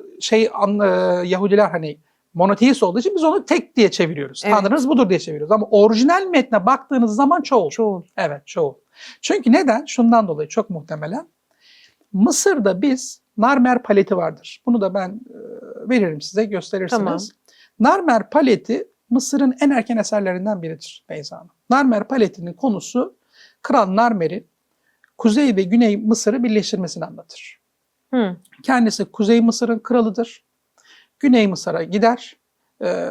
Yahudiler hani monoteist olduğu için biz onu tek diye çeviriyoruz. Evet. Tanrınız budur diye çeviriyoruz. Ama orijinal metne baktığınız zaman çoğul. Çoğul. Evet çoğul. Çünkü neden? Şundan dolayı çok muhtemelen. Mısır'da biz Narmer paleti vardır. Bunu da ben veririm size gösterirsiniz. Tamam. Narmer paleti Mısır'ın en erken eserlerinden biridir Beyza Hanım. Narmer paletinin konusu Kral Narmer'in Kuzey ve Güney Mısır'ı birleştirmesini anlatır. Kendisi Kuzey Mısır'ın kralıdır. Güney Mısır'a gider,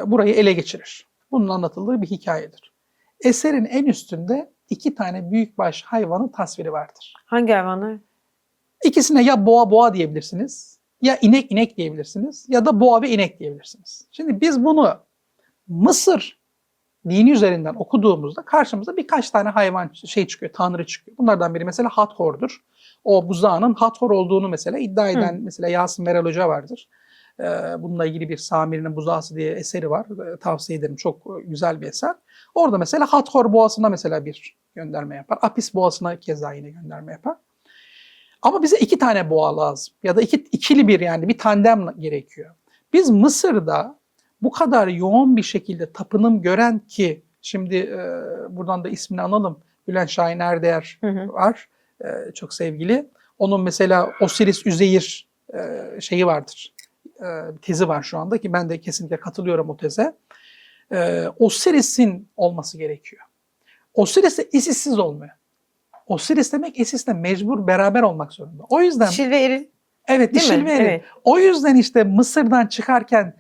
burayı ele geçirir. Bunun anlatıldığı bir hikayedir. Eserin en üstünde 2 tane büyükbaş hayvanın tasviri vardır. Hangi hayvanlar? İkisine ya boğa diyebilirsiniz, ya inek diyebilirsiniz, ya da boğa ve inek diyebilirsiniz. Şimdi biz bunu Mısır dini üzerinden okuduğumuzda karşımıza birkaç tane hayvan çıkıyor, tanrı çıkıyor. Bunlardan biri mesela Hathor'dur. O buzağının Hathor olduğunu mesela iddia eden mesela Yasin Meral Hoca vardır. Bununla ilgili bir Samiri'nin Buzağısı diye eseri var. Tavsiye ederim. Çok güzel bir eser. Orada mesela Hathor boğasına mesela bir gönderme yapar. Apis boğasına keza yine gönderme yapar. Ama bize 2 tane boğa lazım. Ya da ikili bir yani bir tandem gerekiyor. Biz Mısır'da bu kadar yoğun bir şekilde tapınım gören ki şimdi buradan da ismini analım. Bülent Şahin Erdeğer var. Çok sevgili. Onun mesela Osiris Üzeyir şeyi vardır. Tezi var şu anda ki ben de kesinlikle katılıyorum o teze. Osiris'in olması gerekiyor. Osiris de Isis'siz olmuyor. Osiris demek Isis'le mecbur beraber olmak zorunda. O yüzden Dişil ve eril. evet dişil ve eril. Evet. O yüzden işte Mısır'dan çıkarken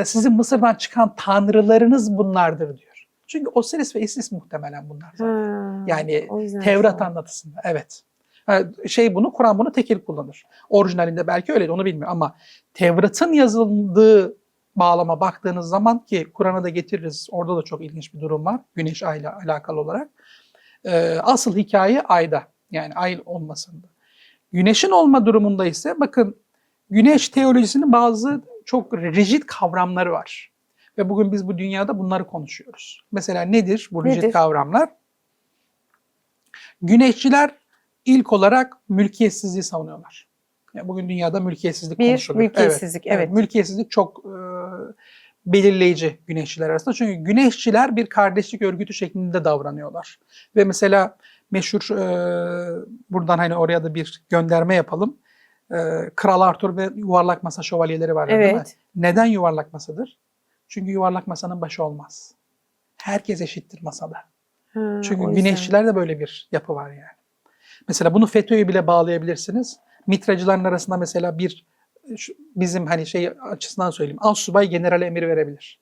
sizin Mısır'dan çıkan tanrılarınız bunlardır diyor. Çünkü Osiris ve Isis muhtemelen bunlar zaten. Yani Tevrat anlatısında. Evet. Bunu Kur'an bunu tekil kullanır. Orijinalinde belki öyleydi onu bilmiyorum ama Tevrat'ın yazıldığı bağlama baktığınız zaman ki Kur'an'a da getiririz. Orada da çok ilginç bir durum var. Güneş ayla alakalı olarak. Asıl hikaye ayda. Yani ay olmasında. Güneşin olma durumunda ise bakın güneş teolojisinin bazı çok rigid kavramları var. Ve bugün biz bu dünyada bunları konuşuyoruz. Mesela nedir bu rigid kavramlar? Güneşçiler ilk olarak mülkiyetsizliği savunuyorlar. Yani bugün dünyada mülkiyetsizlik konuşuluyor. Mülkiyetsizlik, evet. Mülkiyetsizlik çok belirleyici güneşçiler arasında. Çünkü güneşçiler bir kardeşlik örgütü şeklinde davranıyorlar. Ve mesela meşhur buradan hani oraya da bir gönderme yapalım. Kral Arthur ve yuvarlak masa şövalyeleri var değil mi? Evet. Neden yuvarlak masadır? Çünkü yuvarlak masanın başı olmaz. Herkes eşittir masada. Ha, Çünkü o yüzden. güneşçilerde böyle bir yapı var yani. Mesela bunu FETÖ'ye bile bağlayabilirsiniz. Mitracıların arasında mesela bizim hani şey açısından söyleyeyim. Astsubay generale emir verebilir.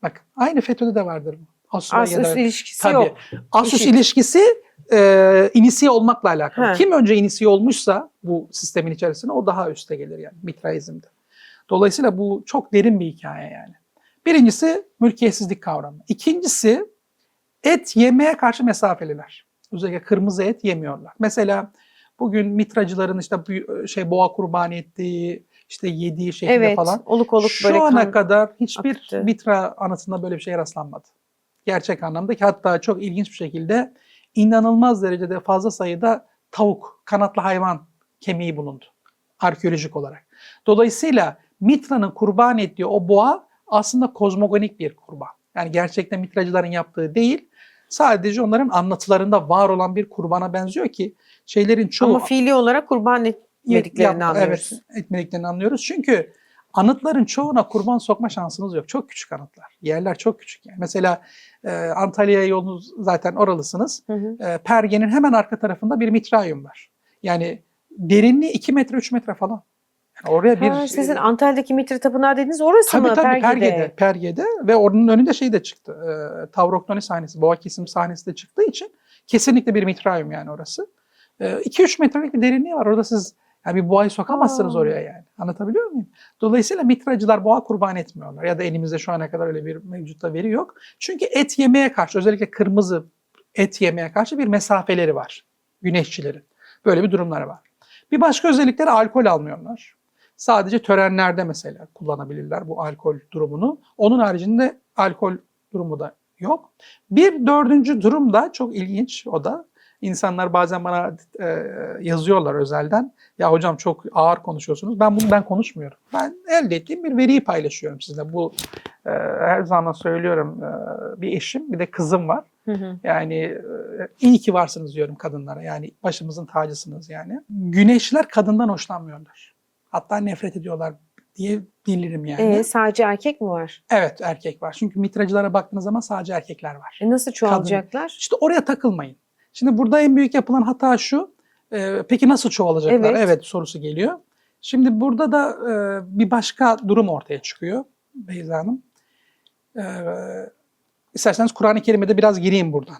Bak aynı FETÖ'de de vardır bu. Astsubay Az üst general. ilişkisi Tabii. yok. As üst Eşit. ilişkisi inisiye olmakla alakalı. Ha. Kim önce inisiye olmuşsa bu sistemin içerisine o daha üste gelir yani mitraizmde. Dolayısıyla bu çok derin bir hikaye yani. Birincisi mülkiyetsizlik kavramı. İkincisi et yemeye karşı mesafeliler. Özellikle kırmızı et yemiyorlar. Mesela bugün mitracıların işte boğa kurban ettiği, işte yediği şekilde Evet. falan. Oluk oluk böyle Şu ana kan kadar hiçbir aktı. mitra anıtında böyle bir şeye rastlanmadı. Gerçek anlamda ki hatta çok ilginç bir şekilde inanılmaz derecede fazla sayıda tavuk, kanatlı hayvan kemiği bulundu arkeolojik olarak. Dolayısıyla Mitra'nın kurban ettiği o boğa aslında kozmogonik bir kurban. Yani gerçekten mitracıların yaptığı değil, sadece onların anlatılarında var olan bir kurbana benziyor ki şeylerin çoğu... Ama fiili olarak kurban etmediklerini anlıyoruz. Evet, etmediklerini anlıyoruz. Çünkü anıtların çoğuna kurban sokma şansınız yok. Çok küçük anıtlar. Yerler çok küçük. Yani. Mesela Antalya'ya yolunuz zaten oralısınız. Hı hı. Perge'nin hemen arka tarafında bir mitrayum var. Yani derinliği 2 metre 3 metre falan. Yani oraya bir Sizin Antalya'daki Mitra Tapınağı dediğiniz orası mı? tabii Perge'de. Perge'de ve onun önünde şey de çıktı. Tavroktoni sahnesi, boğa kesim sahnesi de çıktığı için kesinlikle bir mitrayum yani orası. 2-3 metrelik bir derinliği var. Orada siz yani bir boğayı sokamazsınız oraya yani. Anlatabiliyor muyum? Dolayısıyla mitracılar boğa kurban etmiyorlar. Ya da elimizde şu ana kadar öyle bir mevcutta veri yok. Çünkü et yemeye karşı, özellikle kırmızı et yemeye karşı bir mesafeleri var güneşçilerin. Böyle bir durumları var. Bir başka özellikleri alkol almıyorlar. Sadece törenlerde mesela kullanabilirler bu alkol durumunu. Onun haricinde alkol durumu da yok. Bir dördüncü durum da çok ilginç o da. İnsanlar bazen bana yazıyorlar özelden. Ya hocam çok ağır konuşuyorsunuz. Ben konuşmuyorum. Ben elde ettiğim bir veriyi paylaşıyorum sizinle. Bu her zaman söylüyorum bir eşim bir de kızım var. Hı hı. Yani iyi ki varsınız diyorum kadınlara. Yani başımızın tacısınız yani. Güneşler kadından hoşlanmıyorlar. Hatta nefret ediyorlar diye bilirim yani. Sadece erkek mi var? Evet erkek var. Çünkü mitracılara baktığınız zaman sadece erkekler var. Nasıl çoğalacaklar? İşte oraya takılmayın. Şimdi burada en büyük yapılan hata şu. Peki nasıl çoğalacaklar? Evet sorusu geliyor. Şimdi burada da bir başka durum ortaya çıkıyor Beyza Hanım. İsterseniz Kur'an-ı Kerim'e de biraz gireyim buradan.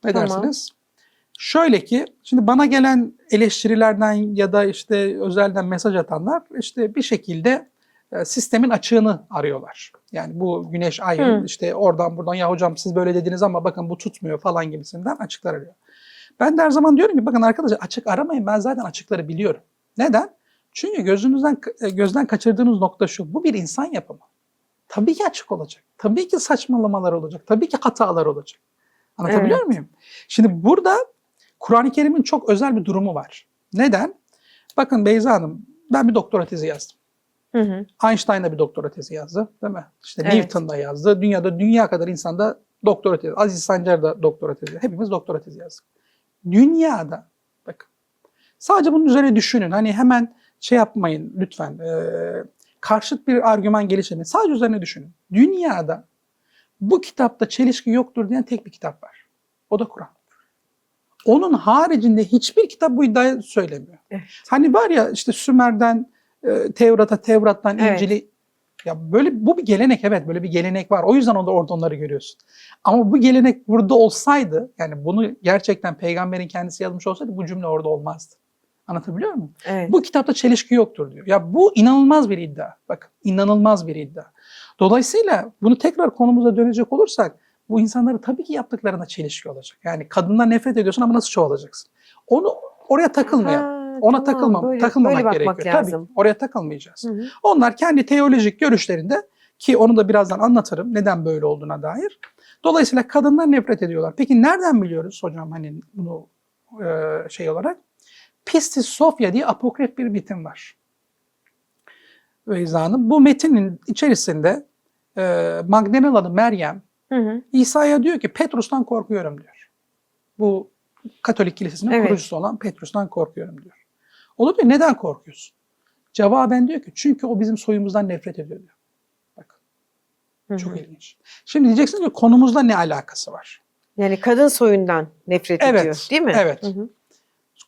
Ne dersiniz? Şöyle ki, şimdi bana gelen eleştirilerden ya da işte özelden mesaj atanlar işte bir şekilde sistemin açığını arıyorlar. Yani bu güneş, ayın işte oradan buradan ya hocam siz böyle dediniz ama bakın bu tutmuyor falan gibisinden açıklar arıyor. Ben de her zaman diyorum ki bakın arkadaşlar açık aramayın, ben zaten açıkları biliyorum. Neden? Çünkü gözden kaçırdığınız nokta şu, bu bir insan yapımı. Tabii ki açık olacak. Tabii ki saçmalamalar olacak. Tabii ki hatalar olacak. Anlatabiliyor muyum? Şimdi burada Kur'an-ı Kerim'in çok özel bir durumu var. Neden? Bakın Beyza Hanım, ben bir doktora tezi yazdım. Hı hı. Einstein da bir doktora tezi yazdı, değil mi? İşte Newton da yazdı. Dünya kadar insan da doktora tezi. Aziz Sancar da doktora tezi. Hepimiz doktora tezi yazdık. Dünyada, bakın, sadece bunun üzerine düşünün. Hani hemen şey yapmayın lütfen. Karşıt bir argüman geliştirmeyin. Sadece üzerine düşünün. Dünyada bu kitapta çelişki yoktur diyen tek bir kitap var. O da Kur'an. Onun haricinde hiçbir kitap bu iddiayı söylemiyor. Evet. Hani var ya işte Sümer'den Tevrat'tan İncil'i, ya böyle bu bir gelenek, evet böyle bir gelenek var. O yüzden orada onları görüyorsun. Ama bu gelenek burada olsaydı, yani bunu gerçekten peygamberin kendisi yazmış olsaydı bu cümle orada olmazdı. Anlatabiliyor muyum? Evet. Bu kitapta çelişki yoktur diyor. Ya bu inanılmaz bir iddia. Bakın inanılmaz bir iddia. Dolayısıyla bunu tekrar konumuza dönecek olursak bu insanların tabii ki yaptıklarına çelişki olacak. Yani kadından nefret ediyorsun ama nasıl çoğalacaksın? Oraya takılmayalım. Ona takılmamak böyle gerekiyor. lazım. Tabii oraya takılmayacağız. Hı hı. Onlar kendi teolojik görüşlerinde, ki onu da birazdan anlatırım neden böyle olduğuna dair. Dolayısıyla kadından nefret ediyorlar. Peki nereden biliyoruz hocam hani bunu şey olarak? Pistis Sophia diye apokrif bir metin var. Beyza Hanım. Bu metinin içerisinde Magdalena Meryem İsa'ya diyor ki Petrus'tan korkuyorum diyor. Bu Katolik Kilisesi'nin Evet. kurucusu olan Petrus'tan korkuyorum diyor. O da diyor neden korkuyorsun? Cevaben diyor ki çünkü o bizim soyumuzdan nefret ediyor diyor. Bak çok ilginç. Şimdi diyeceksiniz ki konumuzla ne alakası var? Yani kadın soyundan nefret Evet, ediyor değil mi? evet. Hı hı.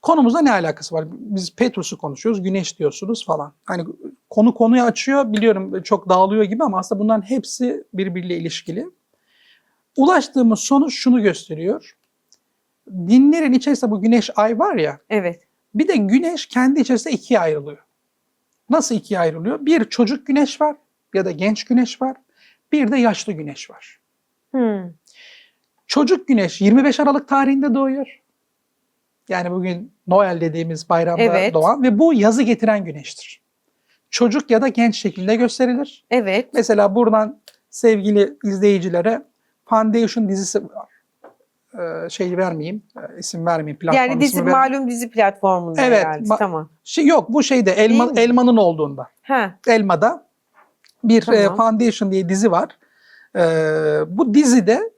Konumuzla ne alakası var? Biz Petrus'u konuşuyoruz, güneş diyorsunuz falan. Hani konu konuyu açıyor, biliyorum çok dağılıyor gibi ama aslında bunların hepsi birbiriyle ilişkili. Ulaştığımız sonuç şunu gösteriyor. Dinlerin içerisinde bu güneş ay var ya, Evet. bir de güneş kendi içerisinde ikiye ayrılıyor. Nasıl ikiye ayrılıyor? Bir çocuk güneş var ya da genç güneş var. Bir de yaşlı güneş var. Hmm. Çocuk güneş 25 Aralık tarihinde doğuyor. Yani bugün Noel dediğimiz bayramda Evet. doğan ve bu yazı getiren güneştir. Çocuk ya da genç şeklinde gösterilir. Evet. Mesela buradan sevgili izleyicilere Foundation dizisi var. Şey vermeyeyim, isim vermeyeyim. Platform Yani dizi ismi vermeyeyim. malum dizi platformunda Evet, herhalde. Tamam. Yok bu şeyde Değil mi? elmanın olduğunda. Ha. Elma'da bir Tamam. Foundation diye dizi var. Bu dizide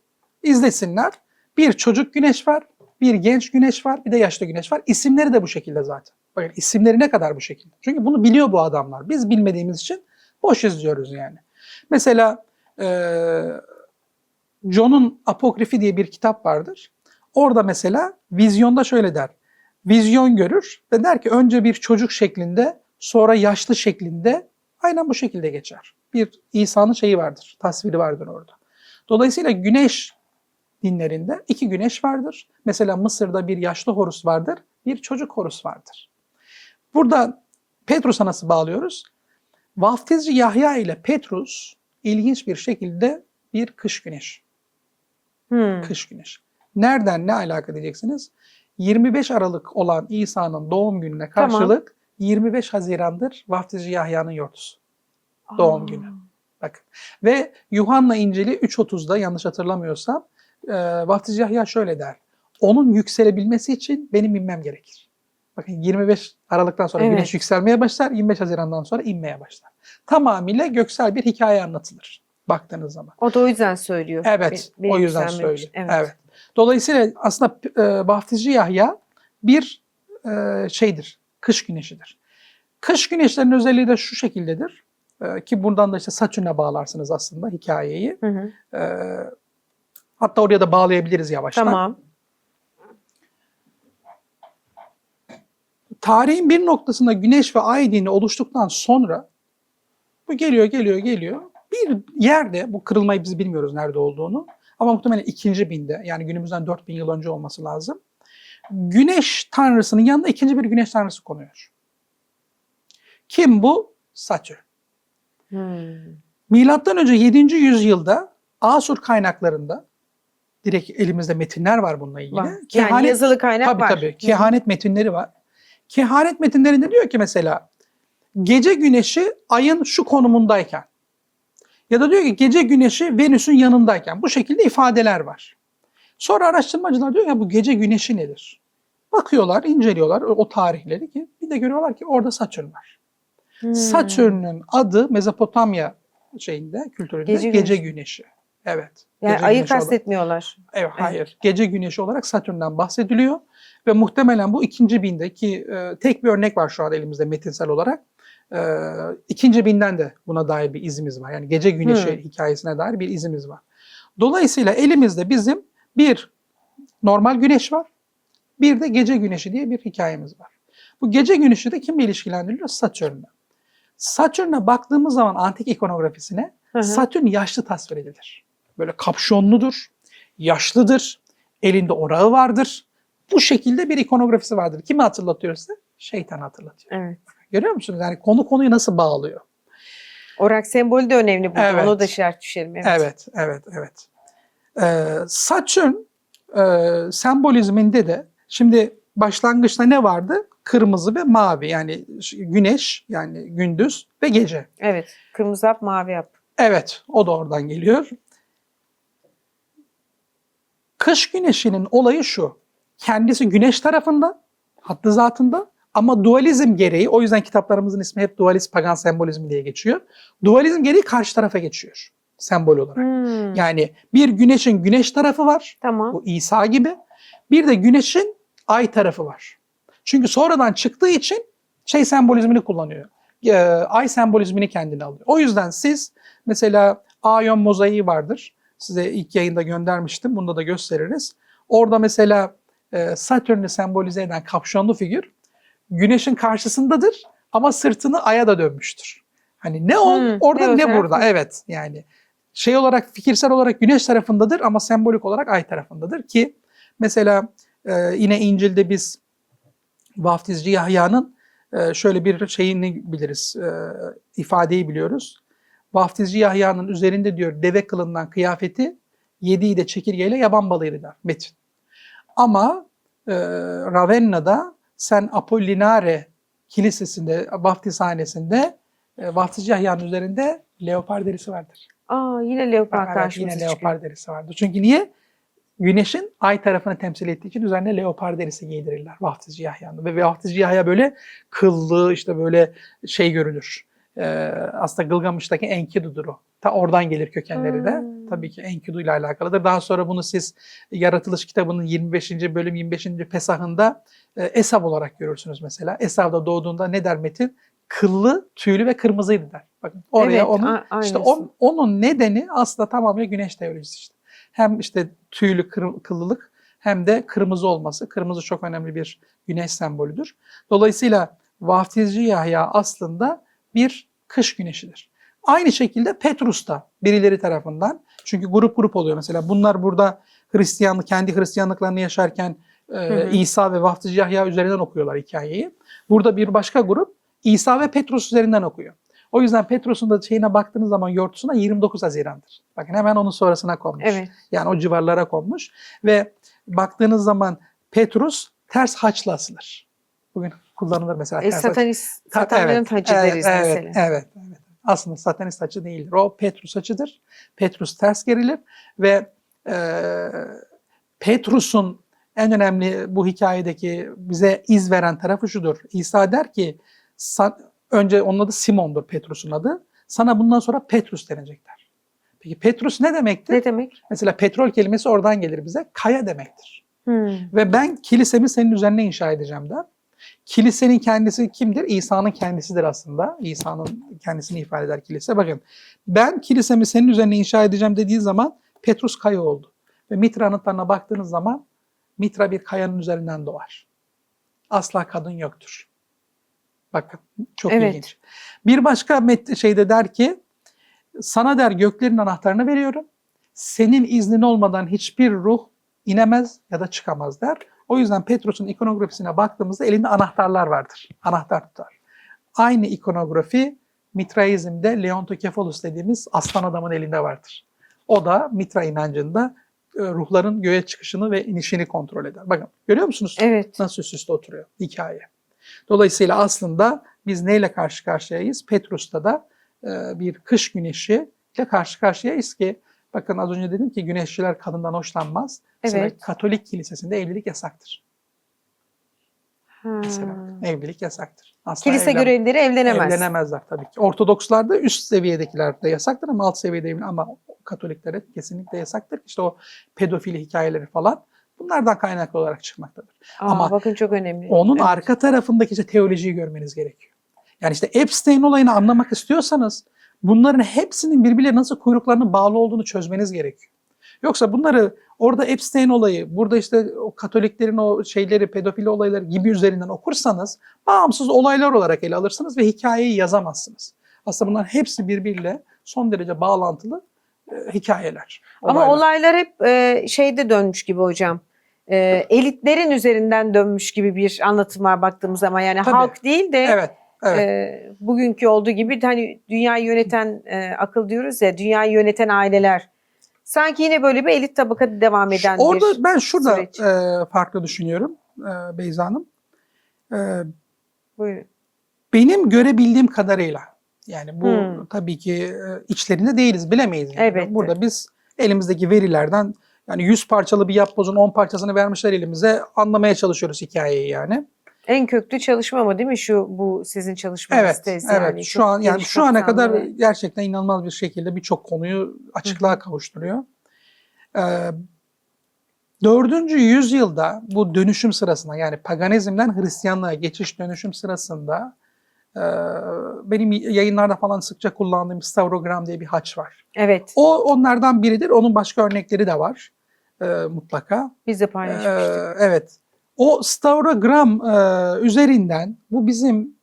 izlesinler. Bir çocuk güneş var, bir genç güneş var, bir de yaşlı güneş var. İsimleri de bu şekilde zaten. Bakın isimleri ne kadar bu şekilde. Çünkü bunu biliyor bu adamlar. Biz bilmediğimiz için boş izliyoruz yani. Mesela John'un Apokrifi diye bir kitap vardır. Orada mesela vizyonda şöyle der. Vizyon görür ve der ki önce bir çocuk şeklinde, sonra yaşlı şeklinde, aynen bu şekilde geçer. Bir İsa'nın şeyi vardır, tasviri vardır orada. Dolayısıyla güneş dinlerinde iki güneş vardır. Mesela Mısır'da bir yaşlı Horus vardır, bir çocuk Horus vardır. Burada Petrus'a nasıl bağlıyoruz? Vaftizci Yahya ile Petrus ilginç bir şekilde bir kış güneş. Hmm. Kış güneş. Nereden ne alaka diyeceksiniz? 25 Aralık olan İsa'nın doğum gününe karşılık 25 Haziran'dır Vaftizci Yahya'nın yortusu. Doğum günü. Bakın. Ve Yuhanna İncil'i 3.30'da yanlış hatırlamıyorsam Vaftizci Yahya şöyle der. Onun yükselebilmesi için benim inmem gerekir. Bakın 25 Aralık'tan sonra Evet. güneş yükselmeye başlar, 25 Haziran'dan sonra inmeye başlar. Tamamıyla göksel bir hikaye anlatılır baktığınız zaman. O da o yüzden söylüyor. Evet, Benim o yüzden yükselmem için. söylüyor. Evet. Dolayısıyla aslında Vaftizci Yahya bir şeydir, kış güneşidir. Kış güneşlerinin özelliği de şu şekildedir. Ki buradan da işte Satürn'e bağlarsınız aslında hikayeyi. Hı hı. Hatta oraya da bağlayabiliriz yavaştan. Tamam. Tarihin bir noktasında güneş ve ay dini oluştuktan sonra bu geliyor. Bir yerde, bu kırılmayı biz bilmiyoruz nerede olduğunu ama muhtemelen 2.000'de yani günümüzden 4.000 yıl önce olması lazım. Güneş tanrısının yanına ikinci bir güneş tanrısı konuyor. Kim bu? Satürn. Milattan önce 7. yüzyılda Asur kaynaklarında direkt elimizde metinler var bununla ilgili. Var. Yani yazılı kaynak var. Tabii. Kehanet metinleri var. Kehanet metinlerinde diyor ki mesela gece güneşi ayın şu konumundayken ya da diyor ki gece güneşi Venüs'ün yanındayken bu şekilde ifadeler var. Sonra araştırmacılar diyor ya bu gece güneşi nedir? Bakıyorlar, inceliyorlar o tarihleri ki bir de görüyorlar ki orada Satürn var. Satürn'ün adı Mezopotamya kültüründe gece güneşi. Evet. Yani gece ayı güneşi kastetmiyorlar. Evet, hayır. Gece güneşi olarak Satürn'den bahsediliyor ve muhtemelen bu 2.000'de ki tek bir örnek var şu an elimizde metinsel olarak. 2.000'den de buna dair bir izimiz var. Yani gece güneşi hikayesine dair bir izimiz var. Dolayısıyla elimizde bizim bir normal güneş var, bir de gece güneşi diye bir hikayemiz var. Bu gece güneşi de kimle ilişkilendiriliyor? Satürn'le. Satürn'e baktığımız zaman antik ikonografisine Satürn yaşlı tasvir edilir. Böyle kapşonludur, yaşlıdır, elinde orağı vardır. Bu şekilde bir ikonografisi vardır. Kimi hatırlatıyor size? Şeytanı hatırlatıyor. Evet. Görüyor musunuz? Yani konu konuyu nasıl bağlıyor? Orak sembolü de önemli burada. Evet. Onu da işaret düşelim. Evet. Satürn sembolizminde de şimdi başlangıçta ne vardı? Kırmızı ve mavi yani güneş yani gündüz ve gece. Evet. Kırmızı hap, mavi hap. Evet, o da oradan geliyor. Kış güneşinin olayı şu. Kendisi güneş tarafında, hattı zatında ama dualizm gereği, o yüzden kitaplarımızın ismi hep dualist pagan sembolizmi diye geçiyor. Dualizm gereği karşı tarafa geçiyor sembol olarak. Yani bir güneşin güneş tarafı var. Tamam. Bu İsa gibi. Bir de güneşin ay tarafı var. Çünkü sonradan çıktığı için şey sembolizmini kullanıyor. Ay sembolizmini kendine alıyor. O yüzden siz mesela Aion mozaiği vardır. Size ilk yayında göndermiştim. Bunda da gösteririz. Orada mesela Satürn'ü sembolize eden kapşonlu figür güneşin karşısındadır ama sırtını aya da dönmüştür. Hani ne orada ne o ne taraf? burada. Evet, yani şey olarak, fikirsel olarak güneş tarafındadır ama sembolik olarak ay tarafındadır ki mesela yine İncil'de biz vaftizci Yahya'nın şöyle bir şeyini biliriz, ifadeyi biliyoruz. Vaftizci Yahya'nın üzerinde diyor deve kılından kıyafeti, yediği de çekirgeyle yaban balığıydı der metin. Ama Ravenna'da San Apollinare Kilisesi'nde, vaftizhanesinde vaftizci Yahya'nın üzerinde leopar derisi vardır. Yine leopar Evet, karşımıza yine çıkıyor. leopar derisi vardır. Çünkü niye? Güneşin ay tarafını temsil ettiği için üzerine leopar derisi giydirirler vaftizci Yahya'nın. Ve vaftizci Yahya böyle kıllı, işte böyle şey görünür. Aslında Gılgamış'taki Enkidu'dur o. Ta oradan gelir kökenleri de. Tabii ki Enkidu ile alakalıdır. Daha sonra bunu siz Yaratılış kitabının 25. bölüm 25. Pesah'ında Esav olarak görürsünüz mesela. Esav'da doğduğunda ne der metin? Kıllı, tüylü ve kırmızıydı der. Bakın oraya Evet, onun işte aynısı. onun nedeni aslında tamamen güneş teolojisi işte. Hem işte tüylü kıllılık hem de kırmızı olması. Kırmızı çok önemli bir güneş sembolüdür. Dolayısıyla vaftizci Yahya aslında bir kış güneşidir. Aynı şekilde Petrus da birileri tarafından, çünkü grup grup oluyor mesela. Bunlar burada Hristiyanlık, kendi Hristiyanlıklarını yaşarken İsa ve vaftizci Yahya üzerinden okuyorlar hikayeyi. Burada bir başka grup İsa ve Petrus üzerinden okuyor. O yüzden Petrus'un da şeyine baktığınız zaman yortusuna 29 Haziran'dır. Bakın hemen onun sonrasına konmuş. Evet. Yani o civarlara konmuş. Ve baktığınız zaman Petrus ters haçla asılır. Bugün kullanılır mesela ters haç. Satanların Evet, tacı deriz mesela. Evet. Aslında satanist haçı değildir. O Petrus haçıdır. Petrus ters gerilir ve Petrus'un en önemli bu hikayedeki bize iz veren tarafı şudur. İsa der ki, önce onun adı Simon'dur, Petrus'un adı. Sana bundan sonra Petrus denecekler. Peki Petrus ne demektir? Ne demek? Mesela petrol kelimesi oradan gelir bize. Kaya demektir. Ve ben kilisemi senin üzerine inşa edeceğim der. Kilisenin kendisi kimdir? İsa'nın kendisidir aslında. İsa'nın kendisini ifade eder kilise. Bakın, ben kilisemi senin üzerine inşa edeceğim dediği zaman Petrus kaya oldu. Ve Mitra anıtlarına baktığınız zaman Mitra bir kayanın üzerinden doğar. Asla kadın yoktur. Bakın çok ilginç. Bir başka şeyde der ki, sana der göklerin anahtarını veriyorum. Senin iznin olmadan hiçbir ruh inemez ya da çıkamaz der. O yüzden Petrus'un ikonografisine baktığımızda elinde anahtarlar vardır. Anahtar tutar. Aynı ikonografi Mitraizm'de Leontokefalos dediğimiz aslan adamın elinde vardır. O da Mitra inancında ruhların göğe çıkışını ve inişini kontrol eder. Bakın görüyor musunuz? Evet. Nasıl üst üste oturuyor hikaye. Dolayısıyla aslında biz neyle karşı karşıyayız? Petrus'ta da bir kış güneşiyle karşı karşıyayız ki, bakın az önce dedim ki güneşçiler kadından hoşlanmaz. Mesela Katolik kilisesinde evlilik yasaktır. Mesela evlilik yasaktır. Asla kilise görevlileri evlenemez. Evlenemezler tabii ki. Ortodokslarda üst seviyedekiler de yasaktır ama alt seviyede evlen, ama Katoliklere kesinlikle yasaktır. İşte o pedofili hikayeleri falan bunlardan kaynaklı olarak çıkmaktadır. Ama bakın çok önemli. onun arka tarafındaki işte teolojiyi görmeniz gerekiyor. Yani işte Epstein olayını anlamak istiyorsanız bunların hepsinin birbirine nasıl kuyruklarının bağlı olduğunu çözmeniz gerekiyor. Yoksa bunları orada Epstein olayı, burada işte o Katoliklerin o şeyleri, pedofili olayları gibi üzerinden okursanız bağımsız olaylar olarak ele alırsınız ve hikayeyi yazamazsınız. Aslında bunların hepsi birbiriyle son derece bağlantılı hikayeler. Ama olaylar hep şeyde dönmüş gibi hocam. Elitlerin üzerinden dönmüş gibi bir anlatım var baktığımız zaman. Yani tabii, halk değil de evet. bugünkü olduğu gibi hani dünyayı yöneten akıl diyoruz ya, dünyayı yöneten aileler. Sanki yine böyle bir elit tabaka devam eden orada bir ben şurada süreç. farklı düşünüyorum Beyza Hanım. Buyurun. Benim görebildiğim kadarıyla, yani bu tabii ki içlerinde değiliz, bilemeyiz. Yani. Elbette. Burada biz elimizdeki verilerden, yani 100 parçalı bir yapbozun 10 parçasını vermişler elimize, anlamaya çalışıyoruz hikayeyi yani. En köklü çalışma mı değil mi bu sizin çalışmanız tez yani? Evet. Şu ana kadar gerçekten inanılmaz bir şekilde birçok konuyu açıklığa kavuşturuyor. 4. yüzyılda bu dönüşüm sırasında, yani paganizmden Hristiyanlığa geçiş dönüşüm sırasında benim yayınlarda falan sıkça kullandığım stavrogram diye bir haç var. Evet. O onlardan biridir. Onun başka örnekleri de var mutlaka. Biz de paylaşmıştık. Evet. O stavrogram üzerinden bu bizim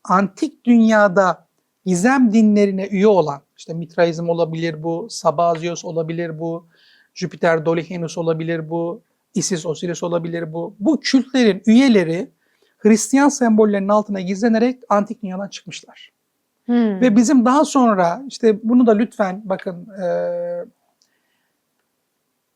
antik dünyada gizem dinlerine üye olan, işte Mitraizm olabilir bu, Sabazios olabilir bu, Jüpiter Dolihenus olabilir bu, Isis Osiris olabilir bu. Bu kültlerin üyeleri Hristiyan sembollerinin altına gizlenerek antik dünyadan çıkmışlar. Ve bizim daha sonra, işte bunu da lütfen bakın,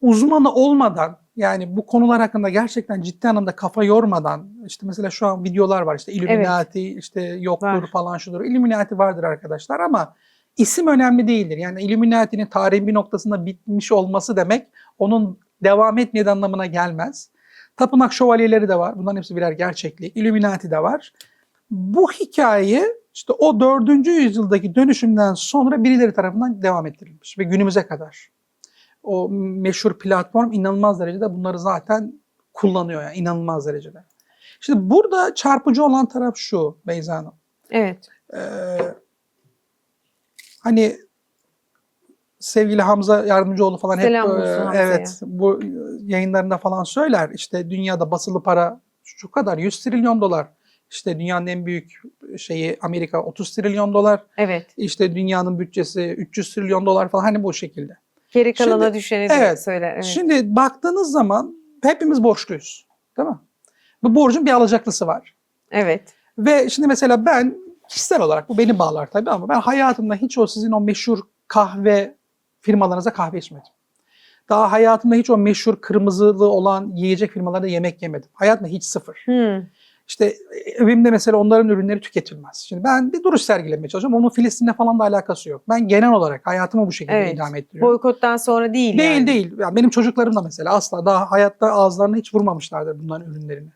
uzmanı olmadan, yani bu konular hakkında gerçekten ciddi anlamda kafa yormadan, işte mesela şu an videolar var, işte Illuminati, işte yoktur Var. falan şudur. Illuminati vardır arkadaşlar ama isim önemli değildir. Yani Illuminati'nin tarihin bir noktasında bitmiş olması demek onun devam etmediği anlamına gelmez. Tapınak şövalyeleri de var. Bunların hepsi birer gerçeklik. Illuminati de var. Bu hikaye işte o 4. yüzyıldaki dönüşümden sonra birileri tarafından devam ettirilmiş ve günümüze kadar. O meşhur platform inanılmaz derecede bunları zaten kullanıyor, yani inanılmaz derecede. Şimdi burada çarpıcı olan taraf şu Beyza Hanım. Evet. Hani sevgili Hamza Yardımcıoğlu falan Selam hep olsun Hamza'ya. evet bu yayınlarında falan söyler, işte dünyada basılı para şu kadar 100 trilyon dolar. İşte dünyanın en büyük şeyi Amerika 30 trilyon dolar. Evet. İşte dünyanın bütçesi 300 trilyon dolar falan, hani bu şekilde. Geri kalana Şimdi, düşeni de evet, söyler. Evet. Şimdi baktığınız zaman hepimiz borçluyuz. Değil mi? Bu borcun bir alacaklısı var. Evet. Ve şimdi mesela ben kişisel olarak, bu beni bağlar tabii ama ben hayatımda hiç o sizin o meşhur kahve firmalarınıza kahve içmedim. Daha hayatımda hiç o meşhur kırmızılı olan yiyecek firmalarda yemek yemedim. Hayatımda hiç sıfır. İşte evimde mesela onların ürünleri tüketilmez. Şimdi ben bir duruş sergilemeye çalışıyorum. Onun Filistin'le falan da alakası yok. Ben genel olarak hayatımı bu şekilde Evet. idame ettiriyorum. Boykottan sonra değil Değil yani. değil. Yani benim çocuklarım da mesela asla daha hayatta ağızlarına hiç vurmamışlardır bunların ürünlerini.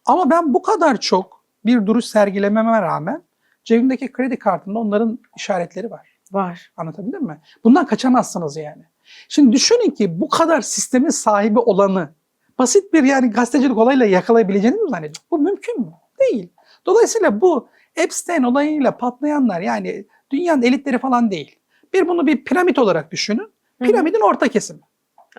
Ama ben bu kadar çok bir duruş sergilememe rağmen cebimdeki kredi kartında onların işaretleri var. Var. Anlatabildim mi? Bundan kaçamazsınız yani. Şimdi düşünün ki bu kadar sistemin sahibi olanı basit bir yani gazetecilik olayla yakalayabileceğinizi mi zannediyorsunuz? Bu mümkün mü? Değil. Dolayısıyla bu Epstein olayıyla patlayanlar yani dünyanın elitleri falan değil. Bunu bir piramit olarak düşünün. Piramidin orta kesimi.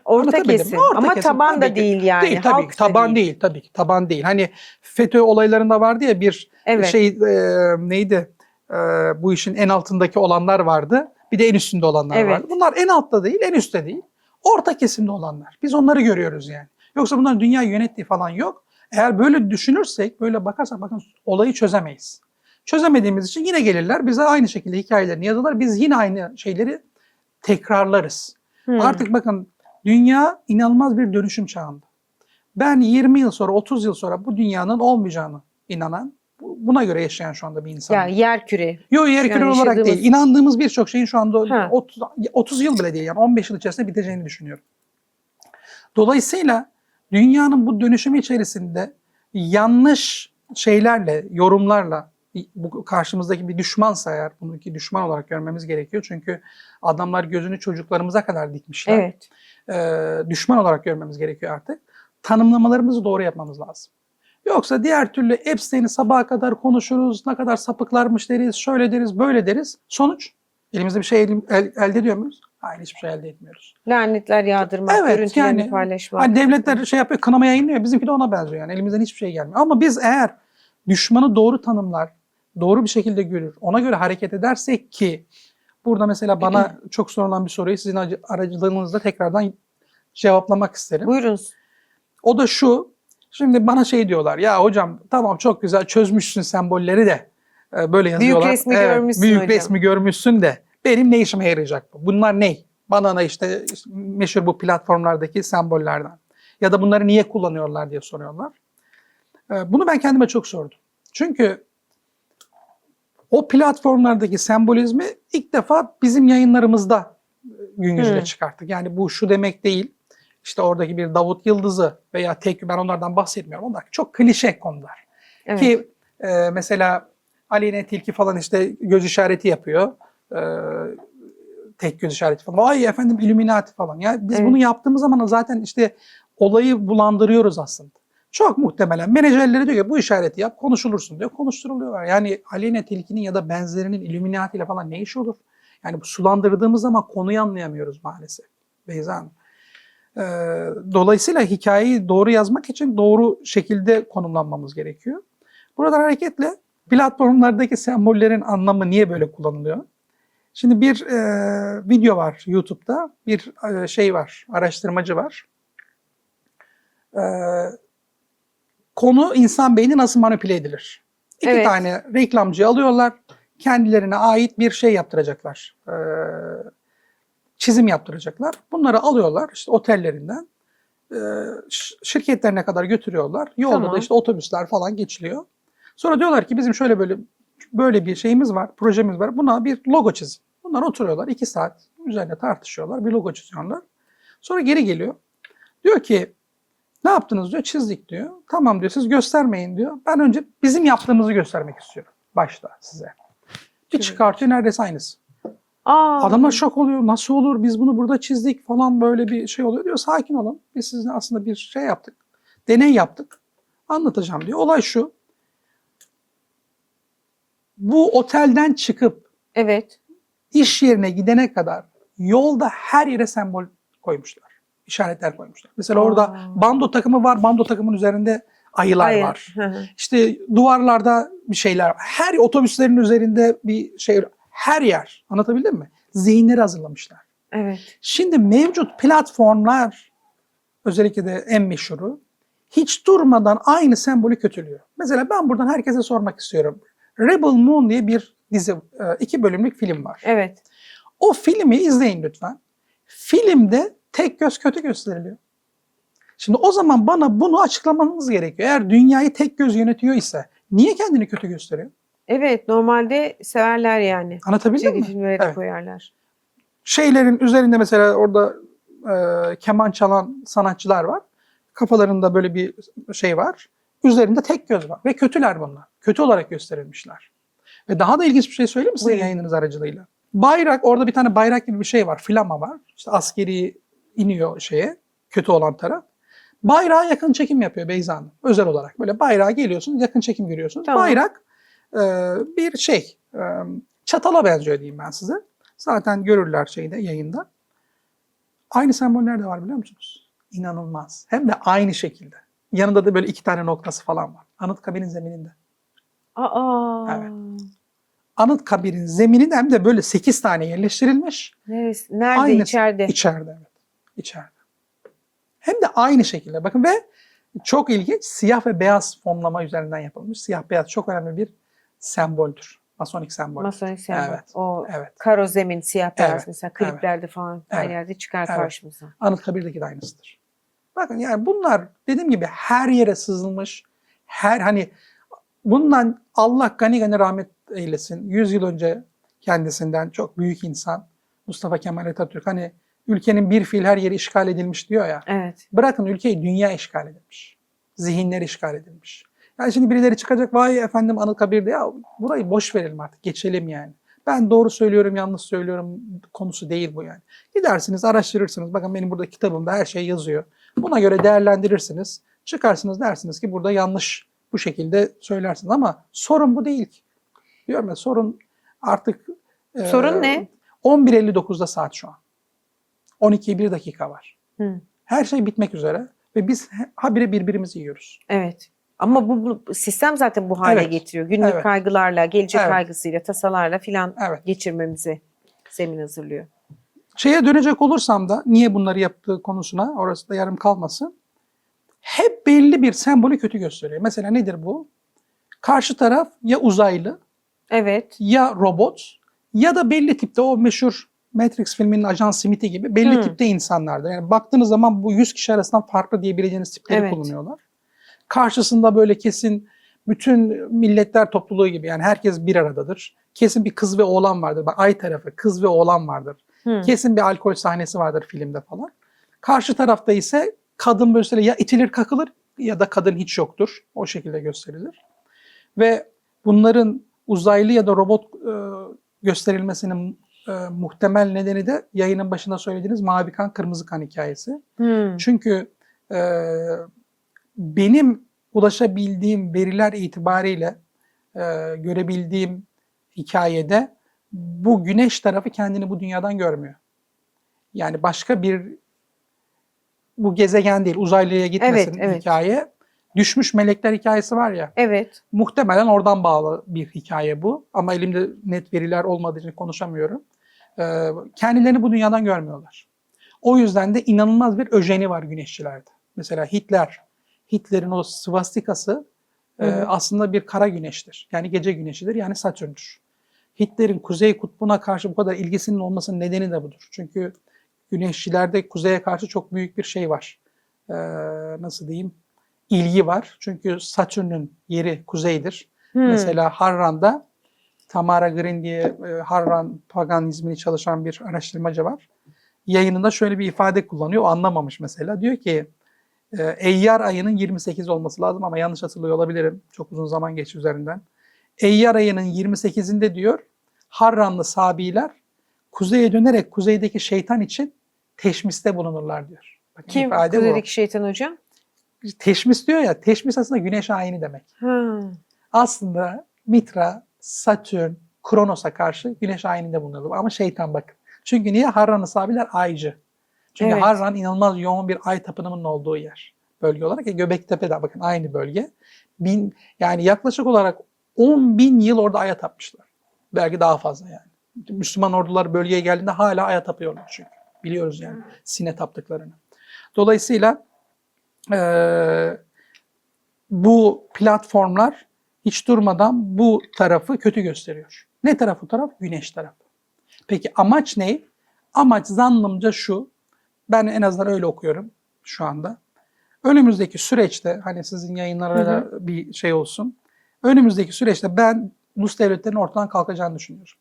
Orta Anlatabildim mi? kesim. Orta Ama kesim, taban tabii da ki. değil yani. Değil tabii Halk ki. da Taban değil. değil tabii ki. Taban değil. Hani FETÖ olaylarında vardı ya bir Evet. neydi? Bu işin en altındaki olanlar vardı. Bir de en üstünde olanlar Evet. vardı. Bunlar en altta değil, en üstte değil. Orta kesimde olanlar. Biz onları görüyoruz yani. Yoksa bunların dünyayı yönettiği falan yok. Eğer böyle düşünürsek, böyle bakarsak bakın olayı çözemeyiz. Çözemediğimiz için yine gelirler bize aynı şekilde hikayelerini yazarlar. Biz yine aynı şeyleri tekrarlarız. Artık bakın dünya inanılmaz bir dönüşüm çağında. Ben 20 yıl sonra, 30 yıl sonra bu dünyanın olmayacağını inanan, buna göre yaşayan şu anda bir insanım. Yani yerküre. Yok, yerküre Yani olarak değil. yaşadığımız- İnandığımız birçok şeyin şu anda Ha. 30 yıl bile değil, yani 15 yıl içerisinde biteceğini düşünüyorum. Dolayısıyla dünyanın bu dönüşümü içerisinde yanlış şeylerle, yorumlarla, bu karşımızdaki bir düşmansa eğer, bunu ki düşman olarak görmemiz gerekiyor. Çünkü adamlar gözünü çocuklarımıza kadar dikmişler. Evet. Düşman olarak görmemiz gerekiyor artık. Tanımlamalarımızı doğru yapmamız lazım. Yoksa diğer türlü Epstein'i sabaha kadar konuşuruz, ne kadar sapıklarmış deriz, şöyle deriz, böyle deriz. Sonuç, elimizde bir şey elde ediyor muyuz? Hayır, hiçbir şey elde etmiyoruz. Lanetler yağdırmak, Evet, görüntülerini yani paylaşmak. hani devletler şey yapıyor, kınama yayınlıyor. Bizimki de ona benziyor yani. Elimizden hiçbir şey gelmiyor. Ama biz eğer düşmanı doğru tanımlar, doğru bir şekilde görür, ona göre hareket edersek ki burada mesela bana çok sorulan bir soruyu sizin aracılığınızla tekrardan cevaplamak isterim. Buyurunuz. O da şu, şimdi bana şey diyorlar, ya hocam tamam çok güzel çözmüşsün sembolleri de böyle yazıyorlar. Büyük resmi görmüşsün büyük hocam. resmi görmüşsün de benim ne işime yarayacak bu? Bunlar ne? Bana işte meşhur bu platformlardaki sembollerden. Ya da bunları niye kullanıyorlar diye soruyorlar. Bunu ben kendime çok sordum. Çünkü o platformlardaki sembolizmi ilk defa bizim yayınlarımızda gün yüzüne çıkarttık. Yani bu şu demek değil. İşte oradaki bir Davut Yıldız'ı veya ben onlardan bahsetmiyorum. Onlar çok klişe konular. Evet. Ki mesela Aleyna Tilki falan işte göz işareti yapıyor. tek göz işareti falan. Vay efendim Illuminati falan. Yani biz Evet. bunu yaptığımız zaman zaten işte olayı bulandırıyoruz aslında. Çok muhtemelen menajerleri diyor ki bu işareti yap konuşulursun diyor. Konuşturuluyorlar. Yani Aleyna Tilki'nin ya da benzerinin Illuminati ile falan ne işi olur? Yani bu sulandırdığımız zaman konuyu anlayamıyoruz maalesef Beyza Hanım. Dolayısıyla hikayeyi doğru yazmak için doğru şekilde konumlanmamız gerekiyor. Buradan hareketle platformlardaki sembollerin anlamı niye böyle kullanılıyor? Şimdi bir video var YouTube'da, bir şey var, araştırmacı var. E, Konu insan beyni nasıl manipüle edilir? İki Evet. tane reklamcıyı alıyorlar, kendilerine ait bir şey yaptıracaklar. Çizim yaptıracaklar. Bunları alıyorlar işte otellerinden, şirketlerine kadar götürüyorlar. Yolda Tamam. da işte otobüsler falan geçiliyor. Sonra diyorlar ki bizim şöyle böyle bir şeyimiz var, projemiz var. Buna bir logo çizin. Bunlar oturuyorlar 2 saat üzerine tartışıyorlar, bir logo çiziyorlar. Sonra geri geliyor. Diyor ki ne yaptınız diyor, çizdik diyor. Tamam diyor, siz göstermeyin diyor. Ben önce bizim yaptığımızı göstermek istiyorum başta size. Bir çıkartıyor neredeyse aynısı. Aa, Adamlar şok oluyor. Nasıl olur? Biz bunu burada çizdik falan böyle bir şey oluyor diyor. Sakin olun. Biz sizinle aslında bir şey yaptık. Deney yaptık. Anlatacağım diyor. Olay şu. Bu otelden çıkıp evet. iş yerine gidene kadar yolda her yere sembol koymuşlar. İşaretler koymuşlar. Mesela orada bando takımı var. Bando takımın üzerinde ayılar Hayır. var. İşte duvarlarda bir şeyler var. Her otobüslerin üzerinde bir şey. Her yer. Anlatabildim mi? Zihinleri hazırlamışlar. Evet. Şimdi mevcut platformlar, özellikle de en meşhuru, hiç durmadan aynı sembolü kötülüyor. Mesela ben buradan herkese sormak istiyorum. Rebel Moon diye bir dizi, 2 bölümlük film var. Evet. O filmi izleyin lütfen. Filmde tek göz kötü gösteriliyor. Şimdi o zaman bana bunu açıklamanız gerekiyor. Eğer dünyayı tek göz yönetiyor ise niye kendini kötü gösteriyor? Evet. Normalde severler yani. Anlatabildim Çizgi mi? filmlere de Evet. koyarlar. Şeylerin üzerinde mesela orada keman çalan sanatçılar var. Kafalarında böyle bir şey var. Üzerinde tek göz var. Ve kötüler bunlar. Kötü olarak gösterilmişler. Ve daha da ilginç bir şey söyleyeyim mi size Buyurun. yayınınız aracılığıyla? Bayrak, orada bir tane bayrak gibi bir şey var. Flama var. İşte askeri iniyor şeye. Kötü olan taraf. Bayrağa yakın çekim yapıyor Beyza Hanım. Özel olarak. Böyle bayrağa geliyorsunuz, yakın çekim görüyorsunuz. Tamam. Bayrak bir şey. Çatala benziyor diyeyim ben size. Zaten görürler şeyde, yayında. Aynı sembol nerede var biliyor musunuz? İnanılmaz. Hem de aynı şekilde. Yanında da böyle 2 tane noktası falan var. Anıtkabir'in zemininde. Aa. Evet. Anıtkabir'in zemininde hem de böyle 8 tane yerleştirilmiş. Neresi? Nerede? Aynısı. İçeride. İçeride, evet. İçeride. Hem de aynı şekilde. Bakın ve çok ilginç, siyah ve beyaz fonlama üzerinden yapılmış. Siyah beyaz çok önemli bir semboldür. Masonik sembol. Masonik sembol. Evet. O Evet. karo zemin, siyah beyaz Evet. mesela kliplerde falan her Evet. yerde çıkar Evet. karşımıza. Anıtkabir'deki de aynısıdır. Bakın yani bunlar dediğim gibi her yere sızılmış. Hani bundan Allah gani gani rahmet eylesin. 100 yıl önce kendisinden çok büyük insan Mustafa Kemal Atatürk hani ülkenin bir fiil her yeri işgal edilmiş diyor ya. Evet. Bırakın ülkeyi, dünya işgal edilmiş. Zihinler işgal edilmiş. Yani şimdi birileri çıkacak vay efendim Anıtkabir'de ya burayı boş verelim artık geçelim yani. Ben doğru söylüyorum yanlış söylüyorum konusu değil bu yani. Gidersiniz araştırırsınız. Bakın benim burada kitabımda her şey yazıyor. Buna göre değerlendirirsiniz. Çıkarsınız dersiniz ki burada yanlış bu şekilde söylersiniz ama sorun bu değil ki. Diyorum ya sorun artık Sorun ne? 11.59'da saat şu an. 12'ye 1 dakika var. Hı. Her şey bitmek üzere ve biz habire birbirimizi yiyoruz. Evet. Ama bu sistem zaten bu hale Evet. getiriyor. Günlük Evet. kaygılarla, gelecek Evet. kaygısıyla, tasalarla filan Evet. geçirmemizi zemin hazırlıyor. Şeye dönecek olursam da niye bunları yaptığı konusuna orası da yarım kalmasın. Hep belli bir sembolü kötü gösteriyor. Mesela nedir bu? Karşı taraf ya uzaylı Evet. ya robot ya da belli tipte o meşhur Matrix filminin Ajan Smith'i gibi belli tipte insanlardır. Yani baktığınız zaman bu 100 kişi arasından farklı diyebileceğiniz tipleri Evet. kullanıyorlar. Karşısında böyle kesin bütün milletler topluluğu gibi yani herkes bir aradadır. Kesin bir kız ve oğlan vardır. Bak ay tarafı kız ve oğlan vardır. Kesin bir alkol sahnesi vardır filmde falan. Karşı tarafta ise kadın böyle ya itilir kakılır ya da kadın hiç yoktur. O şekilde gösterilir. Ve bunların uzaylı ya da robot gösterilmesinin muhtemel nedeni de yayının başında söylediğiniz mavi kan kırmızı kan hikayesi. Çünkü benim ulaşabildiğim veriler itibariyle görebildiğim hikayede bu güneş tarafı kendini bu dünyadan görmüyor. Yani başka bir bu gezegen değil, uzaylıya gitmesin hikaye. Düşmüş melekler hikayesi var ya. Evet. Muhtemelen oradan bağlı bir hikaye bu. Ama elimde net veriler olmadığı için konuşamıyorum. Kendilerini bu dünyadan görmüyorlar. O yüzden de inanılmaz bir öjeni var güneşçilerde. Mesela Hitler'in o svastikası aslında bir kara güneştir. Yani gece güneşidir, yani Satürn'dür. Hitler'in Kuzey Kutbu'na karşı bu kadar ilgisinin olmasının nedeni de budur. Çünkü güneşçilerde kuzeye karşı çok büyük bir şey var. Nasıl diyeyim? İlgi var. Çünkü Satürn'ün yeri kuzeydir. Mesela Harran'da Tamara Green diye Harran paganizmini çalışan bir araştırmacı var. Yayınında şöyle bir ifade kullanıyor. O anlamamış mesela. Diyor ki Eyyar ayının 28 olması lazım ama yanlış hatırlıyor olabilirim. Çok uzun zaman geçti üzerinden. Eyyar ayının 28'inde diyor Harranlı Sabiler kuzeye dönerek kuzeydeki şeytan için teşmiste bulunurlar diyor. Bakın, kim kuzeydeki şeytan hocam? Teşmis diyor ya, teşmis aslında güneş ayini demek. Aslında Mitra, Satürn, Kronos'a karşı güneş ayininde bulunurlar. Ama şeytan bakın. Çünkü niye? Harranlı Sabiler aycı. Çünkü Harran inanılmaz yoğun bir ay tapınımının olduğu yer. Bölge olarak. Göbektepe'de bakın aynı bölge. Yani yaklaşık olarak 10.000 yıl orada aya tapmışlar. Belki daha fazla yani. Müslüman ordular bölgeye geldiğinde hala aya tapıyorlar çünkü. Biliyoruz yani Sine taptıklarını. Dolayısıyla bu platformlar hiç durmadan bu tarafı kötü gösteriyor. Ne taraf bu taraf? Güneş tarafı. Peki amaç ne? Amaç zannımca şu. Ben en azından öyle okuyorum şu anda. Önümüzdeki süreçte, hani sizin yayınlara bir şey olsun. Önümüzdeki süreçte ben ulus devletlerin ortadan kalkacağını düşünüyorum.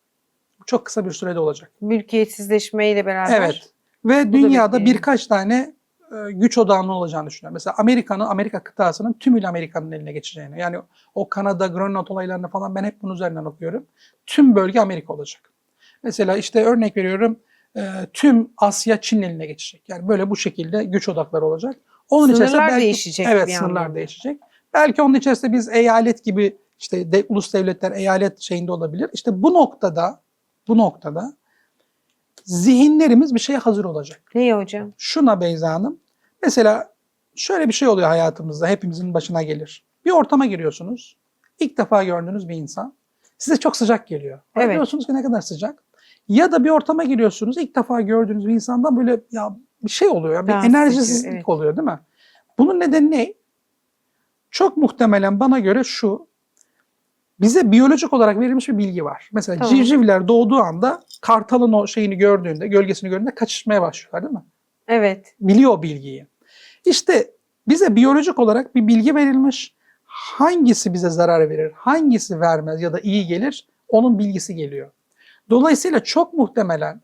Bu çok kısa bir sürede olacak. Mülkiyetsizleşmeyle beraber. Evet. Ve dünyada birkaç tane güç odağının olacağını düşünüyorum. Mesela Amerika kıtasının tümüyle Amerika'nın eline geçeceğini. Yani o Kanada, Grönland olaylarını falan ben hep bunun üzerinden okuyorum. Tüm bölge Amerika olacak. Mesela işte örnek veriyorum, tüm Asya Çin'in eline geçecek. Yani böyle bu şekilde güç odakları olacak. Onun sınırlar değişecek. Evet, sınırlar değişecek. Belki onun içerisinde biz eyalet gibi işte ulus devletler eyalet şeyinde olabilir. İşte bu noktada zihinlerimiz bir şeye hazır olacak. Ne hocam? Şuna Beyza Hanım. Mesela şöyle bir şey oluyor hayatımızda, hepimizin başına gelir. Bir ortama giriyorsunuz. İlk defa gördüğünüz bir insan size çok sıcak geliyor. Evet. Diyorsunuz ki ne kadar sıcak. Ya da bir ortama giriyorsunuz. İlk defa gördüğünüz bir insandan böyle ya bir şey oluyor. Bir enerjisizlik oluyor değil mi? Bunun nedeni ne? Çok muhtemelen bana göre şu. Bize biyolojik olarak verilmiş bir bilgi var. Mesela civcivler doğduğu anda kartalın o şeyini gördüğünde, gölgesini gördüğünde kaçışmaya başlıyorlar değil mi? Evet. Biliyor o bilgiyi. İşte bize biyolojik olarak bir bilgi verilmiş. Hangisi bize zarar verir, hangisi vermez ya da iyi gelir, onun bilgisi geliyor. Dolayısıyla çok muhtemelen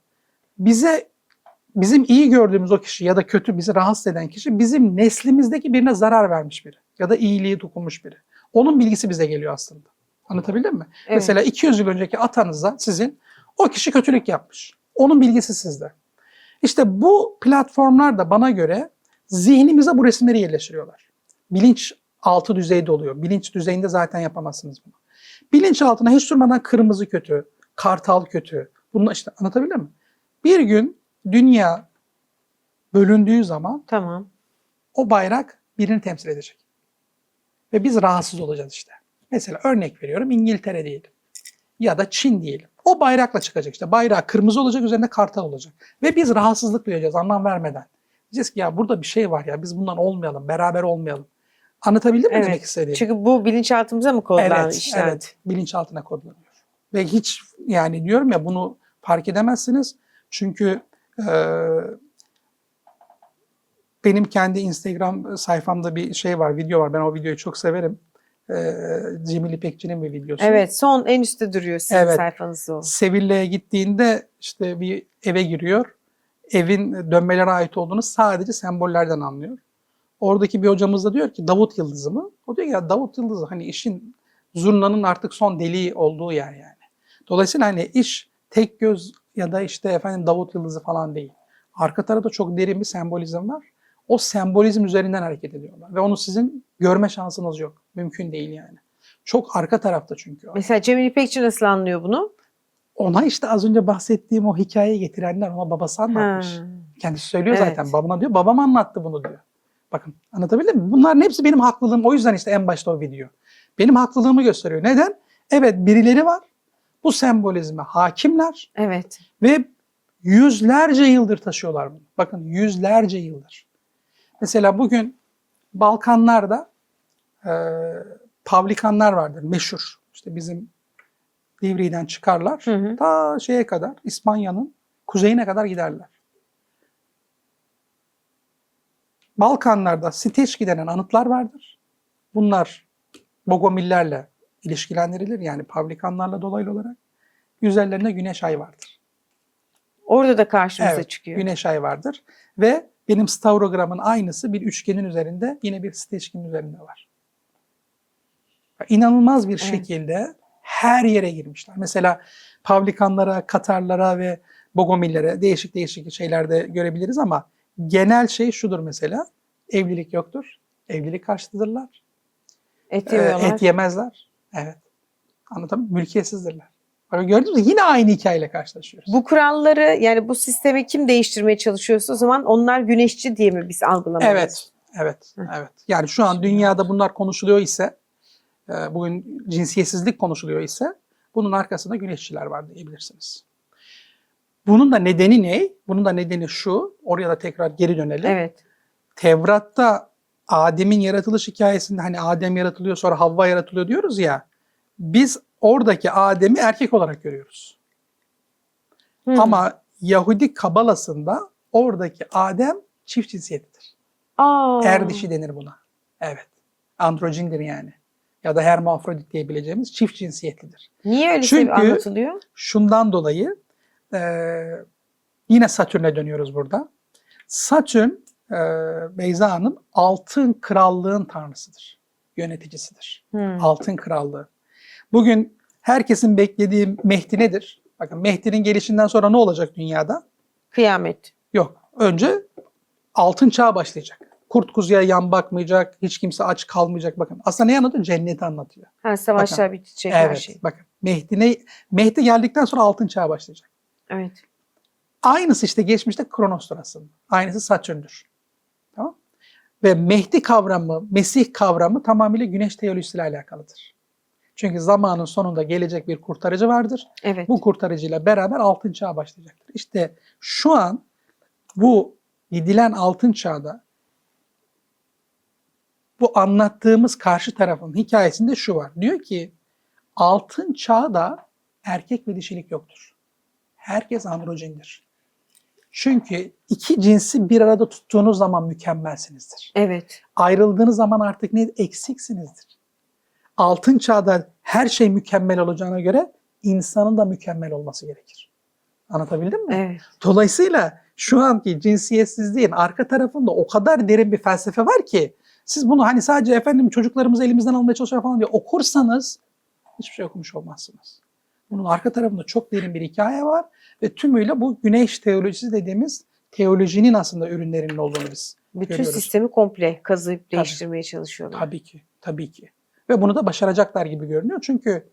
bizim iyi gördüğümüz o kişi ya da kötü bizi rahatsız eden kişi bizim neslimizdeki birine zarar vermiş biri ya da iyiliği dokunmuş biri. Onun bilgisi bize geliyor aslında. Anlatabildim mi? Evet. Mesela 200 yıl önceki atanıza sizin o kişi kötülük yapmış. Onun bilgisi sizde. İşte bu platformlar da bana göre zihnimize bu resimleri yerleştiriyorlar. Bilinçaltı düzeyde oluyor. Bilinç düzeyinde zaten yapamazsınız bunu. Bilinçaltına hiç durmadan kırmızı kötü, kartal kötü. Bunu işte anlatabildim mi? Bir gün dünya bölündüğü zaman o bayrak birini temsil edecek. Ve biz rahatsız olacağız işte. Mesela örnek veriyorum, İngiltere diyelim ya da Çin diyelim. O bayrakla çıkacak işte. Bayrağı kırmızı olacak, üzerinde kartal olacak. Ve biz rahatsızlık duyacağız anlam vermeden. Diyeceğiz ki ya burada bir şey var ya, biz bundan olmayalım, beraber olmayalım. Anlatabildim mi demek istediğimi? Çünkü bu bilinçaltımıza mı kodlanmış işler? Evet, bilinçaltına kodlanıyor. Ve hiç yani diyorum ya bunu fark edemezsiniz. Çünkü benim kendi Instagram sayfamda bir şey var, video var. Ben o videoyu çok severim. Cemil İpekçi'nin bir videosu. Evet, son en üstte duruyor sizin sayfanızda o. Sevilla'ya gittiğinde işte bir eve giriyor. Evin dönmelere ait olduğunu sadece sembollerden anlıyor. Oradaki bir hocamız da diyor ki Davut Yıldızı mı? O diyor ki ya Davut Yıldızı hani işin zurnanın artık son deliği olduğu yer yani. Dolayısıyla hani iş tek göz ya da işte efendim Davut Yıldızı falan değil. Arka tarafta çok derin bir sembolizm var. O sembolizm üzerinden hareket ediyorlar. Ve onu sizin görme şansınız yok. Mümkün değil yani. Çok arka tarafta çünkü o. Mesela Cemil İpekçi nasıl anlıyor bunu? Ona işte az önce bahsettiğim o hikayeyi getirenler ona babası anlatmış. Ha. Kendisi söylüyor Evet. zaten. Babana diyor, babam anlattı bunu diyor. Bakın anlatabildim mi? Bunların hepsi benim haklılığım. O yüzden işte en başta o video. Benim haklılığımı gösteriyor. Neden? Evet, birileri var. Bu sembolizme hakimler Evet. ve yüzlerce yıldır taşıyorlar bunu. Bakın yüzlerce yıldır. Mesela bugün Balkanlarda Pavlikanlar vardır meşhur. İşte bizim Divriği'den çıkarlar. Hı hı. Ta şeye kadar, İspanya'nın kuzeyine kadar giderler. Balkanlarda Steçki denen anıtlar vardır. Bunlar Bogomillerle ilişkilendirilir. Yani Pavlikanlarla dolaylı olarak. Üzerlerinde güneş ay vardır. Orada da karşımıza Evet, çıkıyor. güneş ay vardır. Ve benim stavrogramın aynısı bir üçgenin üzerinde, yine bir steçkinin üzerinde var. İnanılmaz bir şekilde her yere girmişler. Mesela Pavlikanlara, Katarlara ve Bogomillere değişik değişik şeylerde görebiliriz ama genel şey şudur mesela. Evlilik yoktur. Evlilik karşıtıdırlar. Et yemiyorlar. Et yemezler. Evet. Anlatamam. Mülkiyetsizdirler. Bakın gördünüz mü? Yine aynı hikayeyle karşılaşıyoruz. Bu kuralları yani bu sistemi kim değiştirmeye çalışıyorsa o zaman onlar güneşçi diye mi biz algılamalıyız? Evet. Evet. Evet. Yani şu an dünyada bunlar konuşuluyor ise, bugün cinsiyetsizlik konuşuluyor ise bunun arkasında güneşçiler var diyebilirsiniz. Bunun da nedeni ne? Bunun da nedeni şu. Oraya da tekrar geri dönelim. Evet. Tevrat'ta Adem'in yaratılış hikayesinde hani Adem yaratılıyor sonra Havva yaratılıyor diyoruz ya. Biz oradaki Adem'i erkek olarak görüyoruz. Hı. Ama Yahudi kabalasında oradaki Adem çift cinsiyetlidir. Erdişi denir buna. Evet. Androjindir yani. Ya da hermafrodit diyebileceğimiz çift cinsiyetlidir. Niye öyle Çünkü anlatılıyor? şundan dolayı yine Satürn'e dönüyoruz burada. Satürn, Beyza Hanım, altın krallığın tanrısıdır. Yöneticisidir. Altın krallığı. Bugün herkesin beklediği Mehdi nedir? Bakın Mehdi'nin gelişinden sonra ne olacak dünyada? Kıyamet. Yok. Önce altın çağ başlayacak. Kurt kuzuya yan bakmayacak, hiç kimse aç kalmayacak. Bakın aslında ne anlatıyor? Cenneti anlatıyor. Ha, savaşlar bitecek her Evet. şey. Bakın Mehdi geldikten sonra altın çağ başlayacak. Evet. Aynısı işte geçmişte Kronos'tur aslında. Aynısı Satürn'dür. Tamam? Ve Mehdi kavramı, Mesih kavramı tamamıyla güneş teolojisiyle alakalıdır. Çünkü zamanın sonunda gelecek bir kurtarıcı vardır. Evet. Bu kurtarıcıyla beraber altın çağ başlayacaktır. İşte şu an bu gidilen altın çağda bu anlattığımız karşı tarafın hikayesinde şu var. Diyor ki altın çağda erkek ve dişilik yoktur. Herkes androjindir. Çünkü iki cinsi bir arada tuttuğunuz zaman mükemmelsinizdir. Evet. Ayrıldığınız zaman artık ne? Eksiksinizdir. Altın çağda her şey mükemmel olacağına göre insanın da mükemmel olması gerekir. Anlatabildim mi? Evet. Dolayısıyla şu anki cinsiyetsizliğin arka tarafında o kadar derin bir felsefe var ki siz bunu hani sadece efendim çocuklarımızı elimizden almaya çalışıyor falan diye okursanız hiçbir şey okumuş olmazsınız. Bunun arka tarafında çok derin bir hikaye var ve tümüyle bu güneş teolojisi dediğimiz teolojinin aslında ürünlerinin olduğunu biz Bütün görüyoruz. sistemi komple kazıyıp değiştirmeye çalışıyorlar. Tabii ki, tabii ki. Ve bunu da başaracaklar gibi görünüyor. Çünkü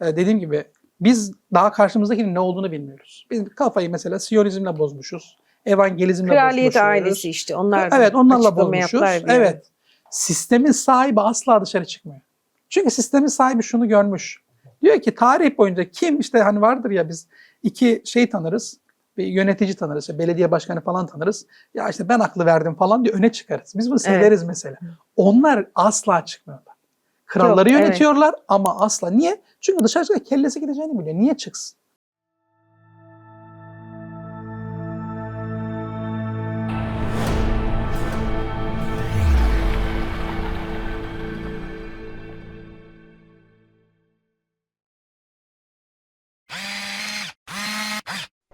dediğim gibi biz daha karşımızdakinin ne olduğunu bilmiyoruz. Biz kafayı mesela Siyonizmle bozmuşuz. Evangelizmle Kraliyet bozmuşuz. ailesi işte onlar da Evet, onlarla açıklama bozmuşuz. yaptılar bir ara. Evet. Sistemin sahibi asla dışarı çıkmıyor. Çünkü sistemin sahibi şunu görmüş. Diyor ki tarih boyunca kim işte hani vardır ya biz iki şey tanırız. Bir yönetici tanırız, işte belediye başkanı falan tanırız. Ya işte ben aklı verdim falan diye öne çıkarız. Biz bunu severiz mesela. Onlar asla çıkmıyorlar. Kralları Yok, yönetiyorlar ama asla. Niye? Çünkü dışarıda kellesi gideceğini biliyor. Niye çıksın?